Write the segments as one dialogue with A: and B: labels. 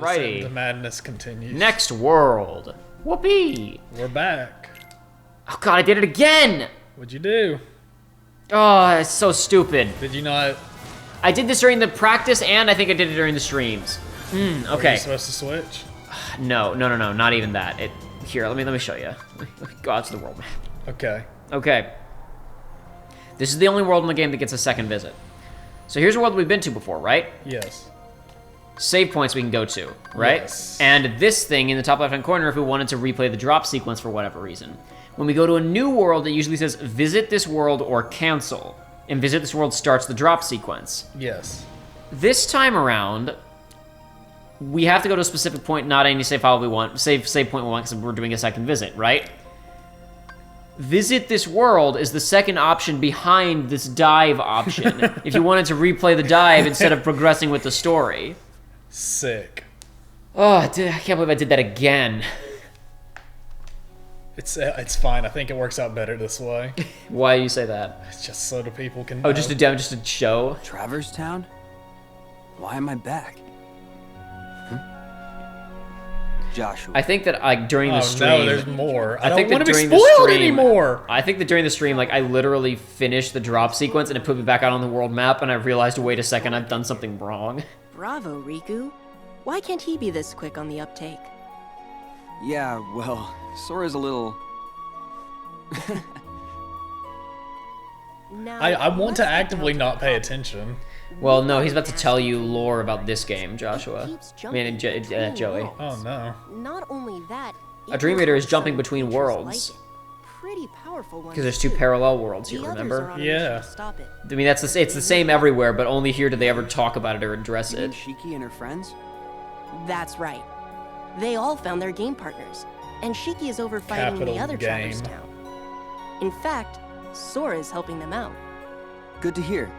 A: Alrighty.
B: The madness continues.
A: Next world. Whoopee!
B: We're back.
A: Oh god, I did it again!
B: What'd you do?
A: Oh, it's so stupid.
B: Did you not?
A: I did this during the practice, and I think I did it during the streams.
B: Were
A: Okay.
B: you supposed to switch?
A: No, not even that. Here, let me show you. Let me go out to the world map.
B: Okay.
A: Okay. This is the only world in the game that gets a second visit. So here's a world we've been to before, right?
B: Yes.
A: Save points we can go to, right?
B: Yes.
A: And this thing in the top left-hand corner if we wanted to replay the drop sequence for whatever reason. When we go to a new world, it usually says, visit this world or cancel. And visit this world starts the drop sequence.
B: Yes.
A: This time around, we have to go to a specific point, not any save file we want, save point we want because we're doing a second visit, right? Visit this world is the second option behind this dive option. If you wanted to replay the dive instead of progressing with the story.
B: Sick.
A: Oh, I can't believe I did that again.
B: It's fine. I think it works out better this way.
A: Why do you say that?
B: It's just so the people can.
A: Oh, just a show.
C: Traverse Town? Why am I back? Joshua.
A: I think that during the stream.
B: No, there's more. I
A: think
B: don't want
A: that
B: to be
A: during the
B: spoiled
A: stream-
B: anymore.
A: I think that during the stream, I literally finished the drop sequence and it put me back out on the world map, and I realized, wait a second, I've done something wrong.
D: Bravo, Riku. Why can't he be this quick on the uptake?
C: Yeah, well, Sora's a little...
D: Now,
B: I want to
D: let's get
B: actively
D: down to
B: not
D: the
B: pay
D: problem.
B: attention.
A: Well, no, he's about to tell you lore about this game, Joshua.
D: Keeps
A: I mean,
D: jumping between
A: Joey.
D: worlds.
B: Oh no.
D: Not only that,
A: A
D: it
A: Dream
D: knows
A: Eater is
D: how
A: jumping
D: some
A: between
D: creatures
A: worlds.
D: like it. Pretty powerful ones
A: Because there's two
D: too.
A: parallel worlds here,
D: The others
A: remember?
D: are on a mission
B: Yeah.
D: to stop it.
A: I mean, it's the same everywhere, but only here do they ever talk about it or address
C: You mean
A: it.
C: Shiki and her friends?
D: That's right. They all found their game partners, and Shiki is over fighting
B: Capital
D: the other
B: game.
D: Traverse Town. In fact, Sora is helping them out.
C: Good to hear.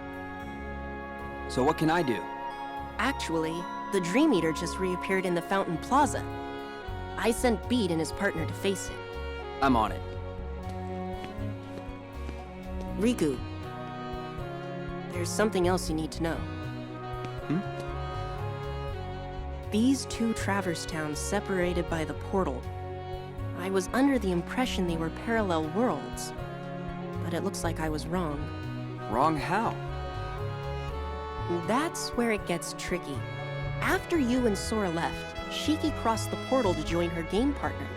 C: So what can I do?
D: Actually, the Dream Eater just reappeared in the Fountain Plaza. I sent Beat and his partner to face it.
C: I'm on it.
D: Riku, there's something else you need to know. These two Traverse Towns separated by the portal. I was under the impression they were parallel worlds, but it looks like I was wrong.
C: Wrong how?
D: That's where it gets tricky. After you and Sora left, Shiki crossed the portal to join her game partner.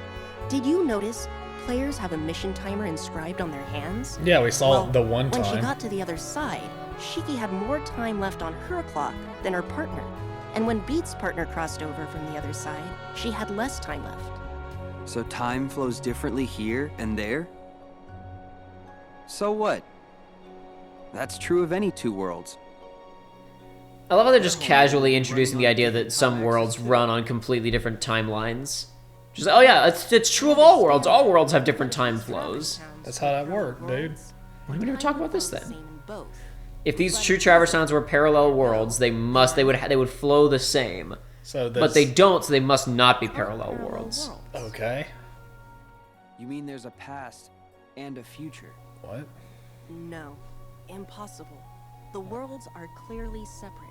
D: Did you notice players have a mission timer inscribed on their hands?
B: Yeah, we saw
D: Well,
B: it the one
D: When she
B: time.
D: got to the other side, Shiki had more time left on her clock than her partner. And when Beat's partner crossed over from the other side, she had less time left.
C: So time flows differently here and there? So what? That's true of any two worlds.
A: I love how they're just casually introducing the idea that some worlds run on completely different timelines. Just, oh yeah, it's true of all worlds. All worlds have different time flows.
B: That's how that worked, dude.
A: Why did we never talk about this then?
D: Same in both.
A: If these true Traverse Towns were parallel worlds, they would flow the same.
B: So
A: But they don't, so they must not be parallel worlds.
B: Okay.
C: You mean there's a past and a future?
B: What?
D: No, impossible. The worlds are clearly separate.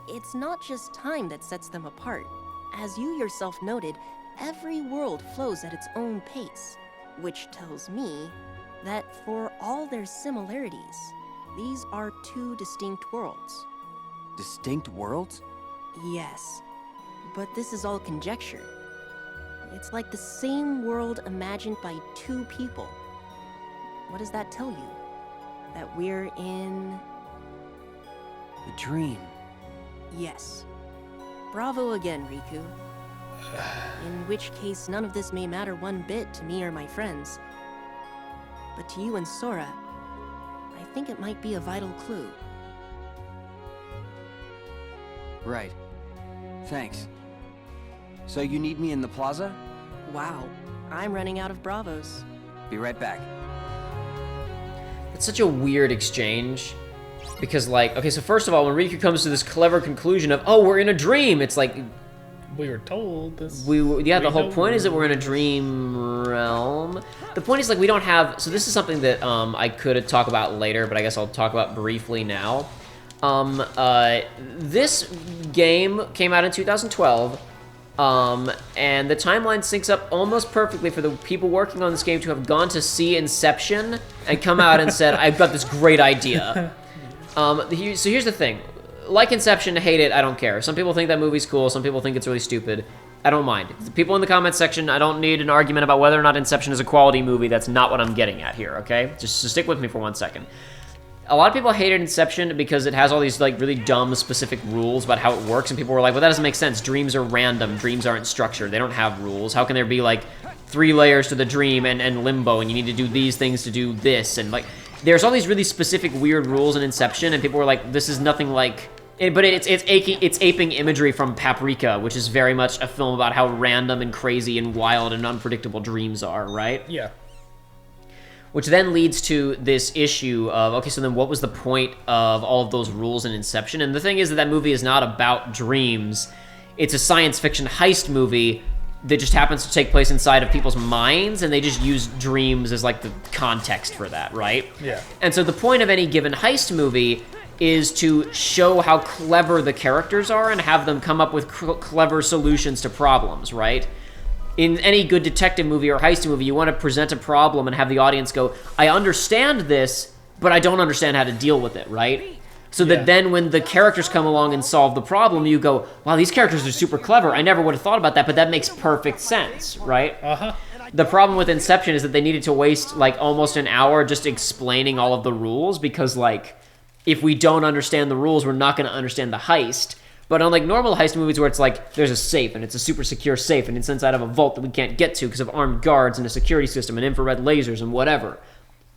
D: It's not just time that sets them apart. As you yourself noted, every world flows at its own pace, which tells me that for all their similarities, these are two distinct worlds.
C: Distinct worlds?
D: Yes, but this is all conjecture. It's like the same world imagined by two people. What does that tell you? That we're in...
C: A dream.
D: Yes. Bravo again, Riku. In which case, none of this may matter one bit to me or my friends. But to you and Sora, I think it might be a vital clue.
C: Right. Thanks. So you need me in the plaza?
D: Wow, I'm running out of Bravos.
C: Be right back.
A: It's such a weird exchange. Because, like, okay, so first of all, when Riku comes to this clever conclusion of, oh, we're in a dream, it's like,
B: We were told this.
A: the whole point is that we're in a dream realm. The point is, like, we don't have, so this is something that I could talk about later, but I guess I'll talk about briefly now. This game came out in 2012. And the timeline syncs up almost perfectly for the people working on this game to have gone to see Inception and come out and said, I've got this great idea. So here's the thing. Like Inception, hate it, I don't care. Some people think that movie's cool, some people think it's really stupid. I don't mind. The people in the comments section, I don't need an argument about whether or not Inception is a quality movie. That's not what I'm getting at here, okay? Just stick with me for 1 second. A lot of people hated Inception because it has all these like really dumb specific rules about how it works, and people were like, well, that doesn't make sense. Dreams are random. Dreams aren't structured. They don't have rules. How can there be like 3 layers to the dream and limbo, and you need to do these things to do this? And like, there's all these really specific weird rules in Inception, and people were like, this is nothing like... But it's aping imagery from Paprika, which is very much a film about how random and crazy and wild and unpredictable dreams are, right?
B: Yeah.
A: Which then leads to this issue of, okay, so then what was the point of all of those rules in Inception? And the thing is that movie is not about dreams. It's a science fiction heist movie that just happens to take place inside of people's minds, and they just use dreams as like the context for that, right?
B: Yeah.
A: And so the point of any given heist movie is to show how clever the characters are and have them come up with clever solutions to problems, right? In any good detective movie or heist movie, you want to present a problem and have the audience go, I understand this, but I don't understand how to deal with it, right? So that then when the characters come along and solve the problem, you go, wow, these characters are super clever. I never would have thought about that, but that makes perfect sense, right?
B: Uh-huh.
A: The problem with Inception is that they needed to waste like almost an hour just explaining all of the rules because like, if we don't understand the rules, we're not going to understand the heist. But unlike normal heist movies where it's like, there's a safe, and it's a super secure safe, and it's inside of a vault that we can't get to because of armed guards and a security system and infrared lasers and whatever,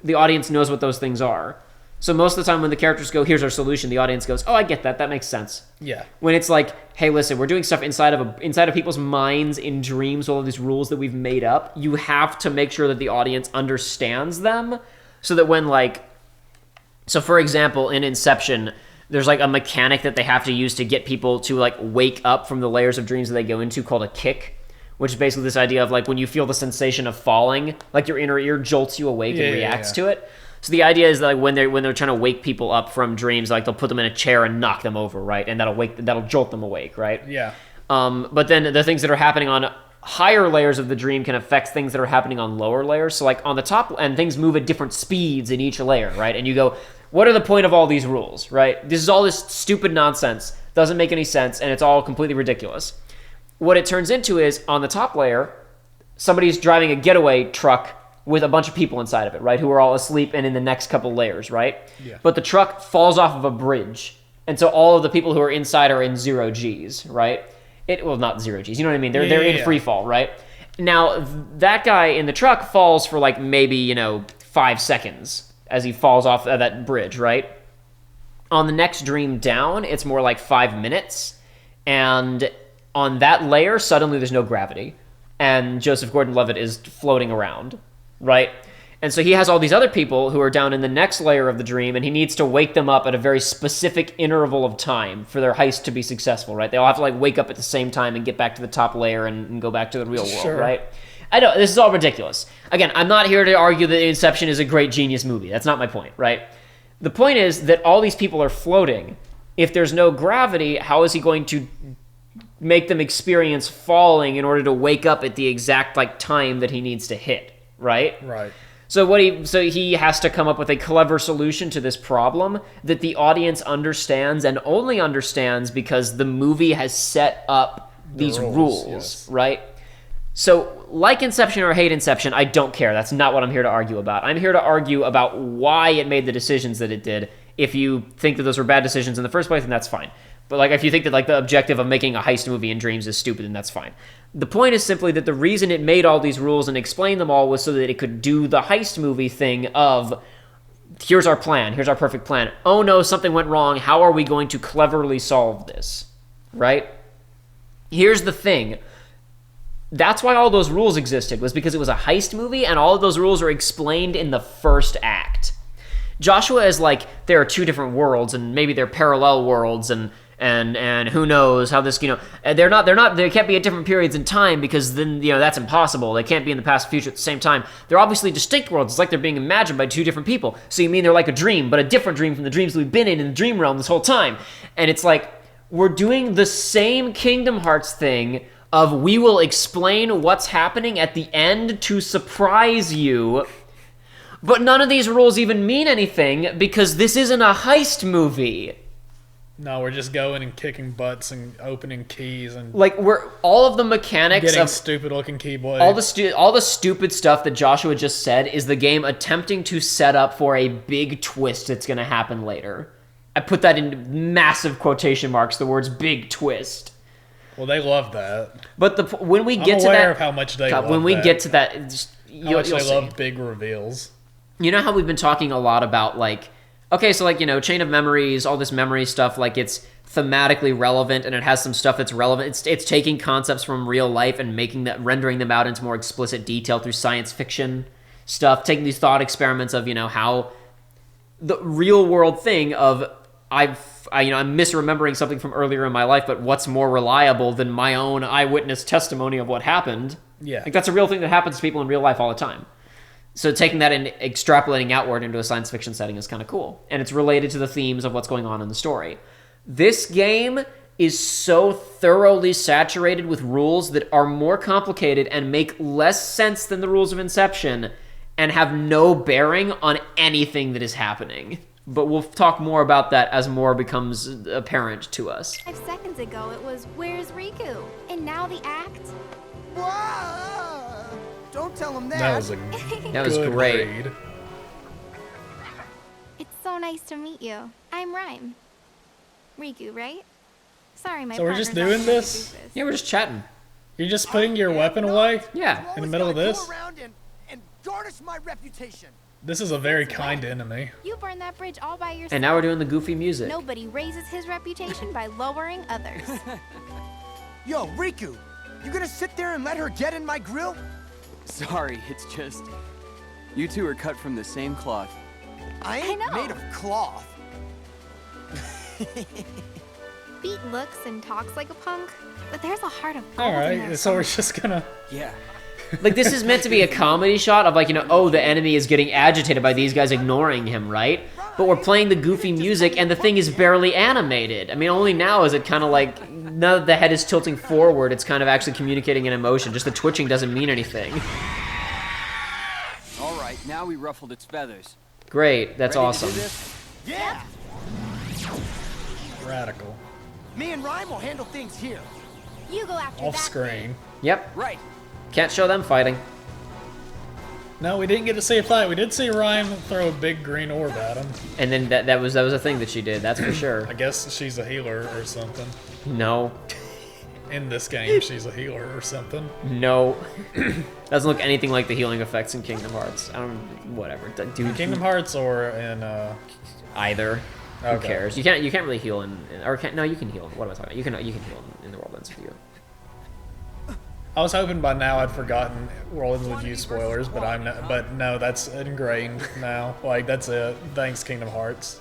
A: the audience knows what those things are. So most of the time when the characters go, here's our solution, the audience goes, oh, I get that, that makes sense.
B: Yeah.
A: When it's like, hey, listen, we're doing stuff inside of people's minds in dreams, all of these rules that we've made up, you have to make sure that the audience understands them so that when like... So for example, in Inception, there's like a mechanic that they have to use to get people to like wake up from the layers of dreams that they go into called a kick, which is basically this idea of like when you feel the sensation of falling, like your inner ear jolts you awake and reacts to it. So the idea is that like when they're trying to wake people up from dreams, like they'll put them in a chair and knock them over, right? And that'll jolt them awake, right?
B: Yeah.
A: But then the things that are happening on higher layers of the dream can affect things that are happening on lower layers. So like on the top, and things move at different speeds in each layer, right? And you go, what are the point of all these rules, right? This is all this stupid nonsense, doesn't make any sense, and it's all completely ridiculous. What it turns into is, on the top layer, somebody's driving a getaway truck with a bunch of people inside of it, right? Who are all asleep and in the next couple layers, right?
B: Yeah.
A: But the truck falls off of a bridge, and so all of the people who are inside are in 0 Gs, right? Well, not 0 Gs, you know what I mean? They're in free fall, right? Now, that guy in the truck falls for like maybe, 5 seconds as he falls off of that bridge, right? On the next dream down, it's more like 5 minutes, and on that layer, suddenly there's no gravity, and Joseph Gordon-Levitt is floating around, right? And so he has all these other people who are down in the next layer of the dream, and he needs to wake them up at a very specific interval of time for their heist to be successful, right? They all have to like wake up at the same time and get back to the top layer and go back to the real world, right? I know, this is all ridiculous. Again, I'm not here to argue that Inception is a great genius movie. That's not my point, right? The point is that all these people are floating. If there's no gravity, how is he going to make them experience falling in order to wake up at the exact like time that he needs to hit, right?
B: Right.
A: So he has to come up with a clever solution to this problem that the audience understands and only understands because the movie has set up these rules,
B: yes.
A: Right? So, like Inception or hate Inception, I don't care. That's not what I'm here to argue about. I'm here to argue about why it made the decisions that it did. If you think that those were bad decisions in the first place, then that's fine. But like, if you think that like the objective of making a heist movie in dreams is stupid, then that's fine. The point is simply that the reason it made all these rules and explained them all was so that it could do the heist movie thing of, here's our plan, here's our perfect plan. Oh no, something went wrong. How are we going to cleverly solve this? Right? Here's the thing. That's why all those rules existed, was because it was a heist movie, and all of those rules are explained in the first act. Joshua is like, there are 2 different worlds, and maybe they're parallel worlds, and who knows how this, they can't be at different periods in time, because then, that's impossible. They can't be in the past and future at the same time. They're obviously distinct worlds. It's like they're being imagined by 2 different people. So you mean they're like a dream, but a different dream from the dreams we've been in the dream realm this whole time. And it's like, we're doing the same Kingdom Hearts thing of we will explain what's happening at the end to surprise you. But none of these rules even mean anything because this isn't a heist movie.
B: No, we're just going and kicking butts and opening keys and
A: Like, we're all of the mechanics
B: getting
A: of
B: stupid-looking keyblades.
A: all the stupid stuff that Joshua just said is the game attempting to set up for a big twist that's going to happen later. I put that in massive quotation marks, the words "big twist."
B: Well, they love that.
A: But when we get
B: I'm
A: to
B: aware
A: that,
B: of how much they
A: God,
B: love
A: when we
B: that.
A: get to that,
B: How
A: you'll
B: much they
A: see.
B: love big reveals.
A: You know how we've been talking a lot about, like, okay, so, like, you know, Chain of Memories, all this memory stuff, like, it's thematically relevant and it has some stuff that's relevant. It's taking concepts from real life and rendering them out into more explicit detail through science fiction stuff, taking these thought experiments of, you know, how the real world thing of I'm misremembering something from earlier in my life, but what's more reliable than my own eyewitness testimony of what happened?
B: Yeah.
A: Like, that's a real thing that happens to people in real life all the time. So taking that and extrapolating outward into a science fiction setting is kind of cool. And it's related to the themes of what's going on in the story. This game is so thoroughly saturated with rules that are more complicated and make less sense than the rules of Inception and have no bearing on anything that is happening. But we'll talk more about that as more becomes apparent to us.
E: 5 seconds ago, it was, "Where's Riku?" And now the act?
F: Whoa! Don't tell him that.
B: That was a
A: That was
B: good
A: great.
B: read.
E: It's so nice to meet you. I'm Rhyme. Riku, right? Sorry, my
B: So we're just
E: partner's
B: doing
E: not here to
B: this?
E: do
A: Yeah, we're just chatting.
B: You're just putting your weapon away?
A: Yeah.
B: In the middle of this?
F: Go around and garnish my reputation.
B: This is a very kind enemy.
E: You burned that bridge all by yourself.
A: And now we're doing the goofy music.
E: Nobody raises his reputation by lowering others.
F: Yo, Riku, you gonna sit there and let her get in my grill?
C: Sorry, it's just... You two are cut from the same cloth.
F: I ain't
E: know.
F: made of cloth.
E: Beat looks and talks like a punk, but there's a heart of gold in there.
B: Alright, so we're just gonna...
C: Yeah.
A: Like, this is meant to be a comedy shot of, like, you know, oh, the enemy is getting agitated by these guys ignoring him, right? But we're playing the goofy music, and the thing is barely animated. I mean, only now is it kind of like, now that the head is tilting forward, it's kind of actually communicating an emotion. Just the twitching doesn't mean anything.
C: All right, now we ruffled its feathers.
A: Great, that's
C: Ready to
A: awesome.
C: do this?
F: Yeah.
B: Radical.
F: Me and Rhyme will handle things here.
E: You go after
B: Off
E: that
B: screen.
A: Yep,
C: Right.
A: can't show them fighting.
B: No, we didn't get to see a fight. We did see Rhyme throw a big green orb at him.
A: And then that was a thing that she did, that's for sure.
B: I guess she's a healer or something.
A: No,
B: In this game, she's a healer or something.
A: no. Doesn't look anything like the healing effects in Kingdom Hearts. I don't, whatever. Dude,
B: Kingdom Hearts or in,
A: either. Who
B: Okay.
A: cares? You can't really heal no, you can heal. What am I talking about? You can heal in the World Ends with You.
B: I was hoping by now I'd forgotten World Ends With You spoilers, but I'm not, but no, that's ingrained now. Like, that's it. Thanks, Kingdom Hearts.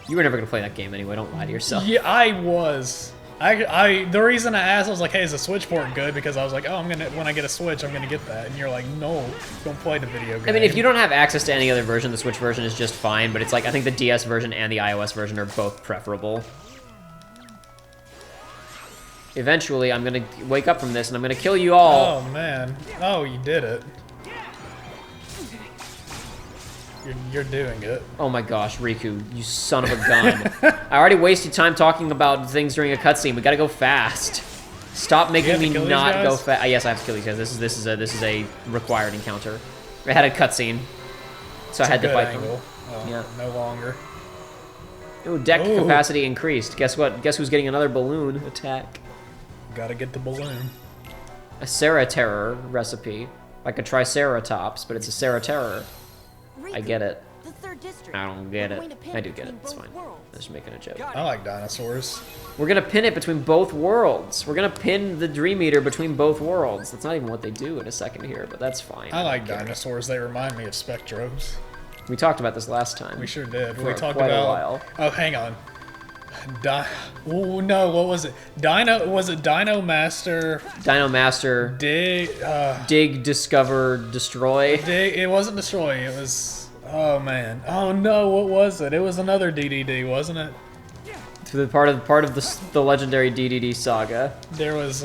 A: You were never gonna play that game anyway. Don't lie to yourself.
B: Yeah, I was. The reason I asked, I was like, hey, is the Switch port good? Because I was like, oh, when I get a Switch, I'm gonna get that. And you're like, no, don't play the video game.
A: I mean, if you don't have access to any other version, the Switch version is just fine. But it's like I think the DS version and the iOS version are both preferable. Eventually, I'm gonna wake up from this and I'm gonna kill you all.
B: Oh, man. Oh, you did it. You're doing it.
A: Oh my gosh, Riku, you son of a gun! I already wasted time talking about things during a cutscene. We gotta go fast. Stop making
B: have to
A: me
B: kill these
A: not go
B: guys?
A: fast. Yes, I have to kill these guys. This is a required encounter. I had a cutscene, so I had to
B: Good
A: fight
B: angle.
A: them. Yeah.
B: No longer.
A: Ooh, deck
B: Ooh.
A: capacity increased. Guess what? Guess who's getting another balloon attack?
B: Gotta get the balloon.
A: A Sarah Terror recipe, like a Triceratops, but it's a Sarah Terror. I get it.
D: The third district.
A: I don't get
D: We're
A: it.
D: going to pin
A: I do get it.
D: between
A: It's
D: both
A: fine.
D: worlds.
A: I'm just making a joke.
B: I like dinosaurs.
A: We're gonna pin it between both worlds. We're gonna pin the Dream Eater between both worlds. That's not even what they do in a second here, but that's fine.
B: I like
A: don't care.
B: dinosaurs. They remind me of Spectrobes.
A: We talked about this last time.
B: We sure did.
A: For
B: We talked
A: quite a
B: about.
A: while.
B: Oh, hang on. Oh no, what was it? Was it Dino Master?
A: Dino Master, Dig, Discover, Destroy.
B: It wasn't Destroy. It was. Oh man. Oh no, what was it? It was another DDD, wasn't it?
A: To the part of the legendary DDD saga.
B: There was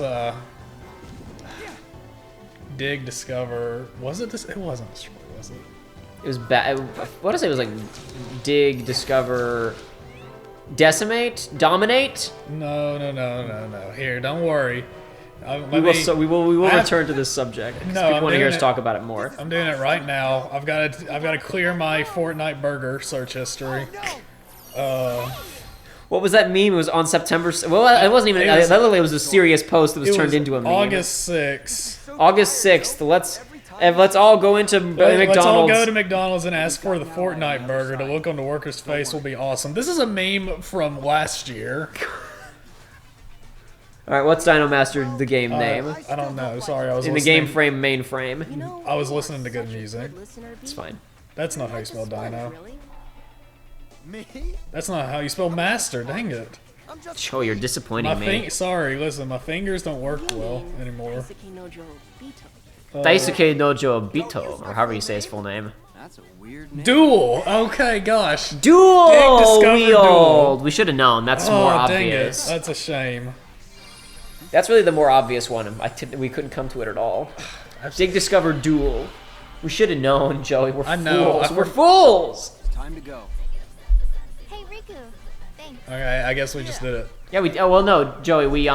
B: dig, discover. Was it this? It wasn't destroy, was it?
A: It was bad. What did I say? It was like dig, discover, decimate, dominate.
B: No. Here, don't worry.
A: We will return to this subject. 'Cause
B: No,
A: people
B: I'm
A: want to hear
B: doing
A: us
B: it.
A: talk about it more.
B: I'm doing it right now. I've got to clear my Fortnite burger search history.
A: What was that meme? It was on September. Well, it wasn't even.
B: It was-
A: That literally was a serious post that was
B: It
A: turned
B: was
A: into a meme.
B: August 6th.
A: August 6th. Let's all go into McDonald's.
B: Let's all go to McDonald's and ask for the Fortnite burger. The look on the worker's face will be awesome. This is a meme from last year.
A: All right, what's Dino Master the game name?
B: I don't know. Sorry, I was
A: In the
B: listening.
A: game frame mainframe.
D: You know,
B: I was listening to good music.
A: It's fine.
B: That's not how you spell Dino.
D: Really?
F: Me?
B: That's not how you spell master. Dang it.
F: I'm just
A: Joe, you're disappointing me.
B: Sorry, listen, my fingers don't work well anymore.
D: Daisuke Nojo Bito.
A: Daisuke Nojo Bito, or however you say his full name.
C: That's a weird name.
B: Duel. Okay, gosh.
A: Duel
B: discover
A: wield.
B: duel.
A: We should have known. That's more
B: Oh, dang it.
A: obvious.
B: That's a shame.
A: That's really the more obvious one. We couldn't come to it at all. Dig, discover, duel. We should have known, Joey. We're
B: I know,
A: fools.
B: I
A: We're fools.
C: Time to go.
E: Hey, Riku. Thanks.
B: Okay, I guess we just did it.
A: Yeah, we. Oh well, no, Joey. We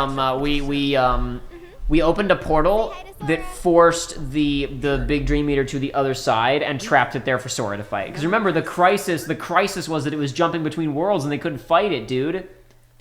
A: opened a portal that forced the big Dream Eater to the other side and trapped it there for Sora to fight. Because remember, the crisis was that it was jumping between worlds and they couldn't fight it, dude.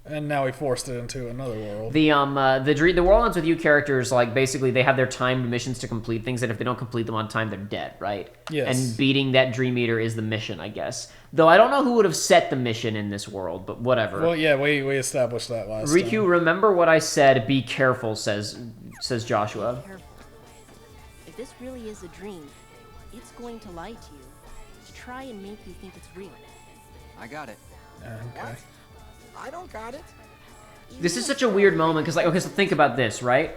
B: And now we forced it into another world.
A: The World Ends With You characters, like, basically they have their timed missions to complete things that if they don't complete them on time, they're dead, right?
B: Yes.
A: And beating that Dream Eater is the mission, I guess. Though I don't know who would have set the mission in this world, but whatever.
B: Well, yeah, we established that last
A: Riku,
B: time.
A: remember what I said? Be careful, says Joshua.
D: Careful. If this really is a dream, it's going to lie to you. To try and make you think it's real.
C: I got it.
B: Okay.
F: I don't got it.
A: This is such a weird moment, because, like, okay, so think about this, right?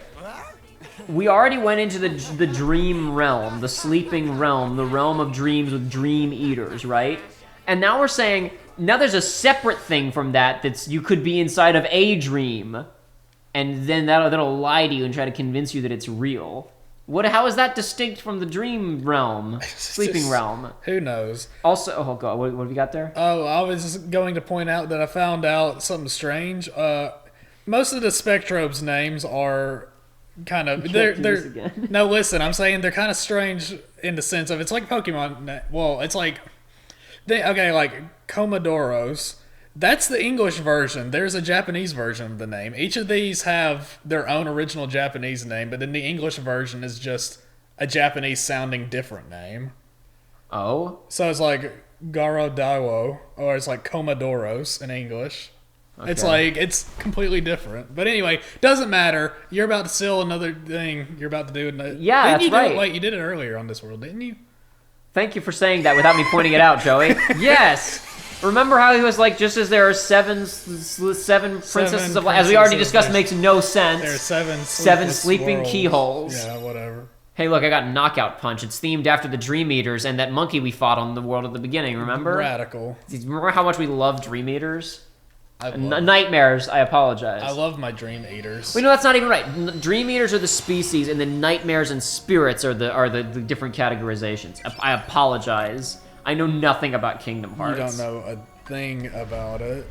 A: We already went into the dream realm, the sleeping realm, the realm of dreams with dream eaters, right? And now we're saying, now there's a separate thing from that's you could be inside of a dream, and then that'll lie to you and try to convince you that it's real. How is that distinct from the dream realm, sleeping realm?
B: Who knows?
A: Also, oh god, what have you got there?
B: Oh, I was just going to point out that I found out something strange. Most of the Spectrobes names are kind of
A: can't do this again.
B: No, listen, I'm saying they're kind of strange in the sense of it's like Pokemon. Well, it's like like Comodoros. That's the English version. There's a Japanese version of the name. Each of these have their own original Japanese name, but then the English version is just a Japanese sounding different name.
A: Oh?
B: So it's like Garodaiwo, or it's like Comodoros in English. It's like, it's completely different. But anyway, doesn't matter. You're about to sell another thing. You're about to do it.
A: Yeah, that's right.
B: Wait, you did it earlier on this world, didn't you?
A: Thank you for saying that without me pointing it out, Joey. Yes! Remember how he was like, just as there are seven princesses of light, as we already discussed, makes no sense.
B: There are seven
A: sleeping
B: worlds.
A: keyholes.
B: Yeah, whatever.
A: Hey, look, I got Knockout Punch. It's themed after the Dream Eaters and that monkey we fought on the world at the beginning, remember?
B: Radical.
A: Remember how much we love Dream Eaters?
B: I love,
A: Nightmares, I apologize.
B: I love my Dream Eaters.
A: Wait, no, that's not even right. Dream Eaters are the species, and then Nightmares and Spirits are the different categorizations. I apologize. I know nothing about Kingdom Hearts.
B: You don't know a thing about it.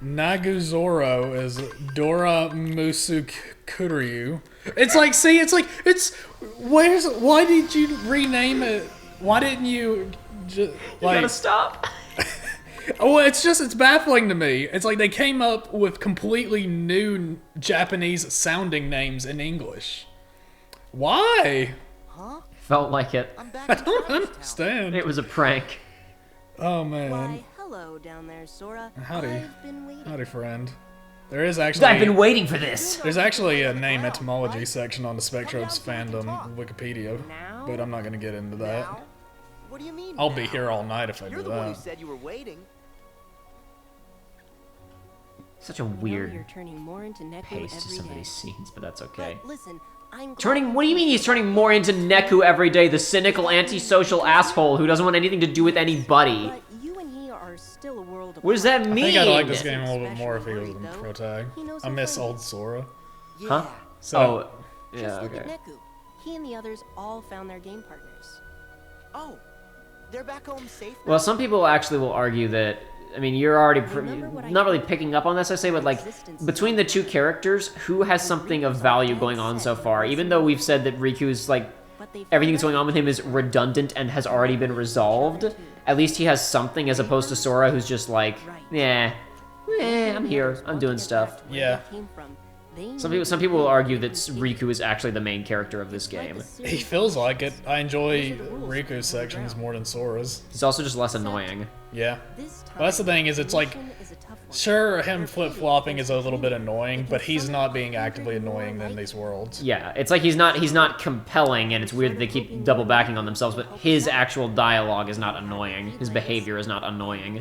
B: Naguzoro is Dora Musukuryu. It's like, see, why did you rename it? Why didn't you just, like...
A: You gotta stop.
B: Oh, it's baffling to me. It's like they came up with completely new Japanese sounding names in English. Why?
A: Felt like it.
F: I'm back
B: I
F: in
B: don't
F: College Town.
B: understand.
A: It was a prank.
B: Oh, man.
D: Why, hello down there, Sora.
B: Howdy.
D: I've been waiting.
B: Howdy, friend. There is actually...
A: I've been waiting for this.
B: There's actually a name etymology section on the Spectrobes fandom Wikipedia, but I'm not going to get into that.
F: Now? What do you mean?
B: I'll
F: now?
B: be here all night if I
F: You're
B: do
F: the one who
B: that.
F: said you were waiting.
A: Such a
D: You're
A: weird
D: turning more into Neku
A: pace to
D: every
A: some of
D: day.
A: these scenes, but that's okay.
D: But listen, I'm
A: What do you mean he's turning more into Neku every day, the cynical, antisocial asshole who doesn't want anything to do with anybody?
D: But you and he are still a world world apart.
A: What does that
B: I
A: mean?
B: think I'd like this game a little bit more if he was a protag.
D: He knows
B: I
D: our
B: miss old
D: friends.
B: Sora.
D: Yeah.
A: Huh?
B: So,
A: Oh, yeah,
D: Just look
A: okay.
D: at Neku. He and the others all found their game partners.
F: Oh, they're back home safe now?
A: Well, some people actually will argue that. I mean, you're already
D: Remember what I
A: not really
D: told
A: picking up on this, I say, but like
D: Existence
A: between the two characters, who has something of value going on so far? Even though we've said that Riku's like
D: But they
A: everything that's
D: found
A: going on with him is redundant and has already been resolved. At least he has something, as opposed to Sora, who's just like, yeah, I'm here, I'm doing stuff.
B: Yeah.
A: Some people will argue that Riku is actually the main character of this game.
B: he feels like it. I enjoy Riku's sections more than Sora's.
A: He's also just less annoying.
B: Yeah. Well, that's the thing, is it's like, sure, him flip-flopping is a little bit annoying, but he's not being actively annoying in these worlds.
A: Yeah, it's like he's not compelling, and it's weird that they keep double backing on themselves, but his actual dialogue is not annoying. His behavior is not annoying.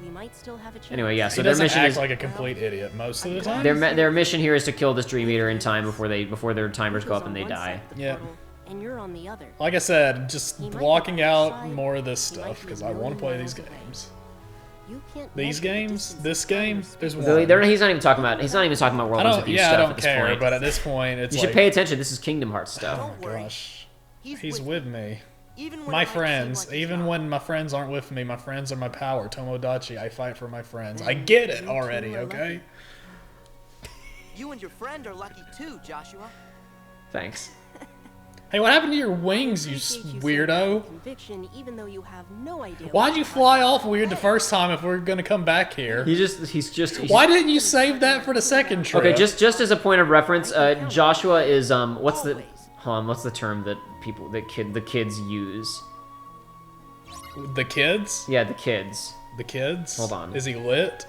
D: We might still have a chance.
A: Anyway, yeah,
B: He
A: so their
B: doesn't
A: mission
B: act
A: is
B: like a complete idiot most of the time.
A: their mission here is to kill this Dream Eater in time before their timers go up and they die.
B: Yeah.
D: And you're on the other.
B: Like I said, just blocking out more of this stuff, because I want to play these games.
D: You can't
B: These
D: measure the
B: games?
D: distance
B: This
D: between
B: game?
D: others.
B: There's one.
A: He's not even talking about World
B: I
A: Ends
B: don't,
A: With You
B: yeah, I
A: stuff
B: don't
A: at this
B: care,
A: point.
B: but at this point, it's
A: You
B: like,
A: should pay attention. This is Kingdom Hearts stuff.
B: oh my gosh. He's
F: with
B: with me.
F: Even when
B: My
F: it might seem
B: friends,
F: like it's
B: even
F: not.
B: when my friends aren't with me, my friends are my power. Tomodachi, I fight for my friends. I get it already, okay?
F: You and your friend are lucky too, Joshua.
A: Thanks.
B: Hey, what happened to your wings, you
D: Appreciate you saying that
B: weirdo?
D: with conviction, even though you have no idea
B: Why'd
D: what
B: you fly off weird the first time if we're gonna come back here?
A: He's
B: Why didn't you save that for the second trip?
A: Okay, just as a point of reference, Joshua is what's the term that the kids use?
B: The kids?
A: Yeah, the kids.
B: The kids?
A: Hold on.
B: Is he lit?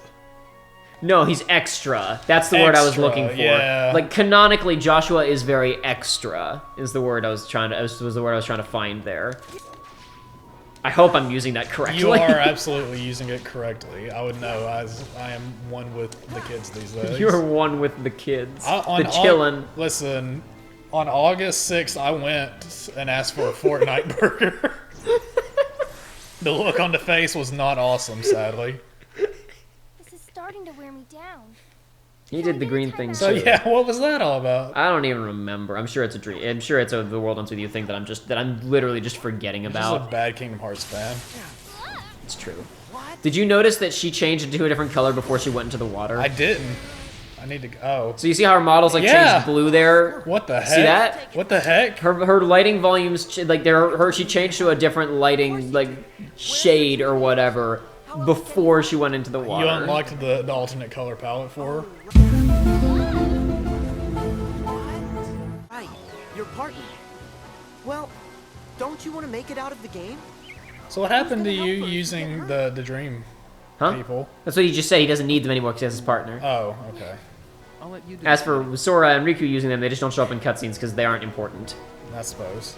A: No, he's extra. That's the word I was
B: Extra,
A: looking for.
B: yeah.
A: Like canonically, Joshua is very extra. Is the word I was trying to find there. I hope I'm using that correctly.
B: You are absolutely using it correctly. I would know, as I am one with the kids these days.
A: You're one with the kids.
B: On
A: the chillin'.
B: Listen, on August 6th, I went and asked for a Fortnite burger. The look on the face was not awesome, sadly.
E: This is starting to wear me down.
A: He did the green thing
B: So
A: too.
B: yeah, what was that all about?
A: I don't even remember. I'm sure it's a dream. I'm sure it's the World Ends With You thing that I'm literally just forgetting
B: I'm just
A: about.
B: a bad Kingdom Hearts fan.
A: It's true. Did you notice that she changed into a different color before she went into the water?
B: I didn't. I need to. Oh,
A: So you see how her models like
B: Yeah.
A: changed blue there?
B: what the heck?
A: See that?
B: What the heck?
A: Her lighting volumes she changed to a different lighting like shade or whatever before she went into the water.
B: You unlocked the alternate color palette for her.
F: Right, your partner. Well, don't you want to make it out of the game?
B: So what happened to you using the dream
A: Huh?
B: people?
A: That's what he just said. He doesn't need them anymore because he has his partner.
B: Oh, okay.
C: I'll let you do
A: As for Sora and Riku using them, they just don't show up in cutscenes because they aren't important.
B: I suppose.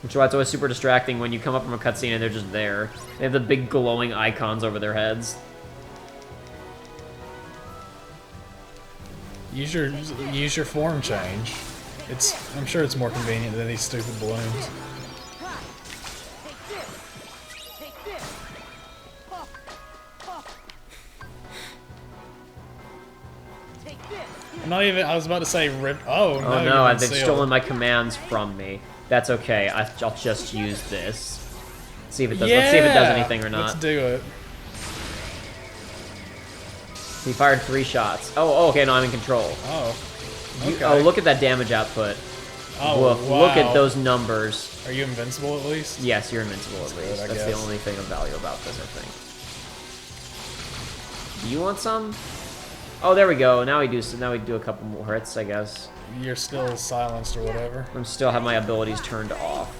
A: Which is why it's always super distracting when you come up from a cutscene and they're just there. They have the big glowing icons over their heads.
B: Use your form change. I'm sure it's more convenient than these stupid balloons. I'm not even. I was about to say rip. Oh no!
A: Oh no,
B: you've been
A: they've
B: sealed.
A: stolen my commands from me. That's okay. I'll just use this. See if it does.
B: Yeah,
A: Let's see if it does anything or not.
B: Let's do it.
A: He fired 3 shots. Oh, okay. No, I'm in control.
B: Oh.
A: You-
B: Okay.
A: oh, look at that damage output.
B: Oh,
A: Woof.
B: wow.
A: Look at those numbers.
B: Are you invincible at least?
A: Yes, you're invincible at
B: good,
A: least.
B: I
A: That's the
B: guess.
A: only thing of value about this, I think. Do you want some? Oh, there we go. Now we do a couple more hits, I guess.
B: You're still silenced or whatever.
A: I still have my abilities turned off.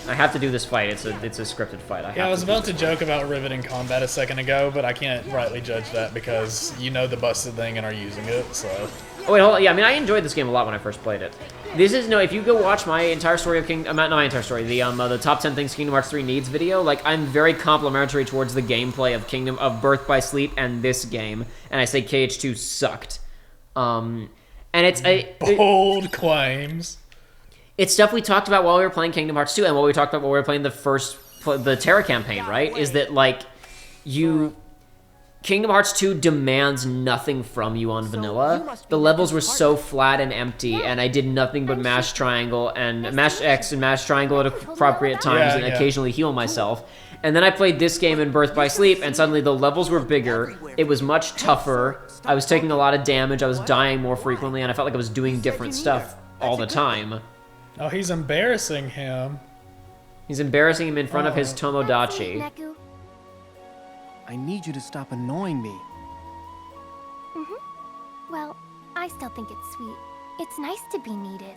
A: I have to do this fight. It's a scripted fight.
B: Yeah, I was about to joke about riveting combat a second ago, but I can't rightly judge that because you know the busted thing and are using it, so...
A: Oh, wait, hold on. Yeah, I mean, I enjoyed this game a lot when I first played it. This is, no, if you go watch my entire story of not my entire story, the top 10 things Kingdom Hearts 3 needs video, like, I'm very complimentary towards the gameplay of Birth by Sleep and this game, and I say KH2 sucked. And it's
B: Bold claims.
A: it's stuff we talked about while we were playing Kingdom Hearts 2, and what we talked about while we were playing the Terra campaign, right? Is that, like, Kingdom Hearts 2 demands nothing from you on
F: you
A: vanilla.
F: must be
A: The levels were
F: Neku's
A: so flat and empty, and I did nothing but mash triangle and mash X and mash triangle at appropriate times and occasionally heal myself. And then I played this game in Birth by Sleep, and suddenly the levels were bigger. It was much tougher. I was taking a lot of damage. I was dying more frequently, and I felt like I was doing different stuff all the time.
B: Oh, he's embarrassing him.
A: He's embarrassing him in front of his
E: That's it,
A: Tomodachi.
E: Neku.
F: I need you to stop annoying me.
E: Well, I still think it's sweet. It's nice to be needed.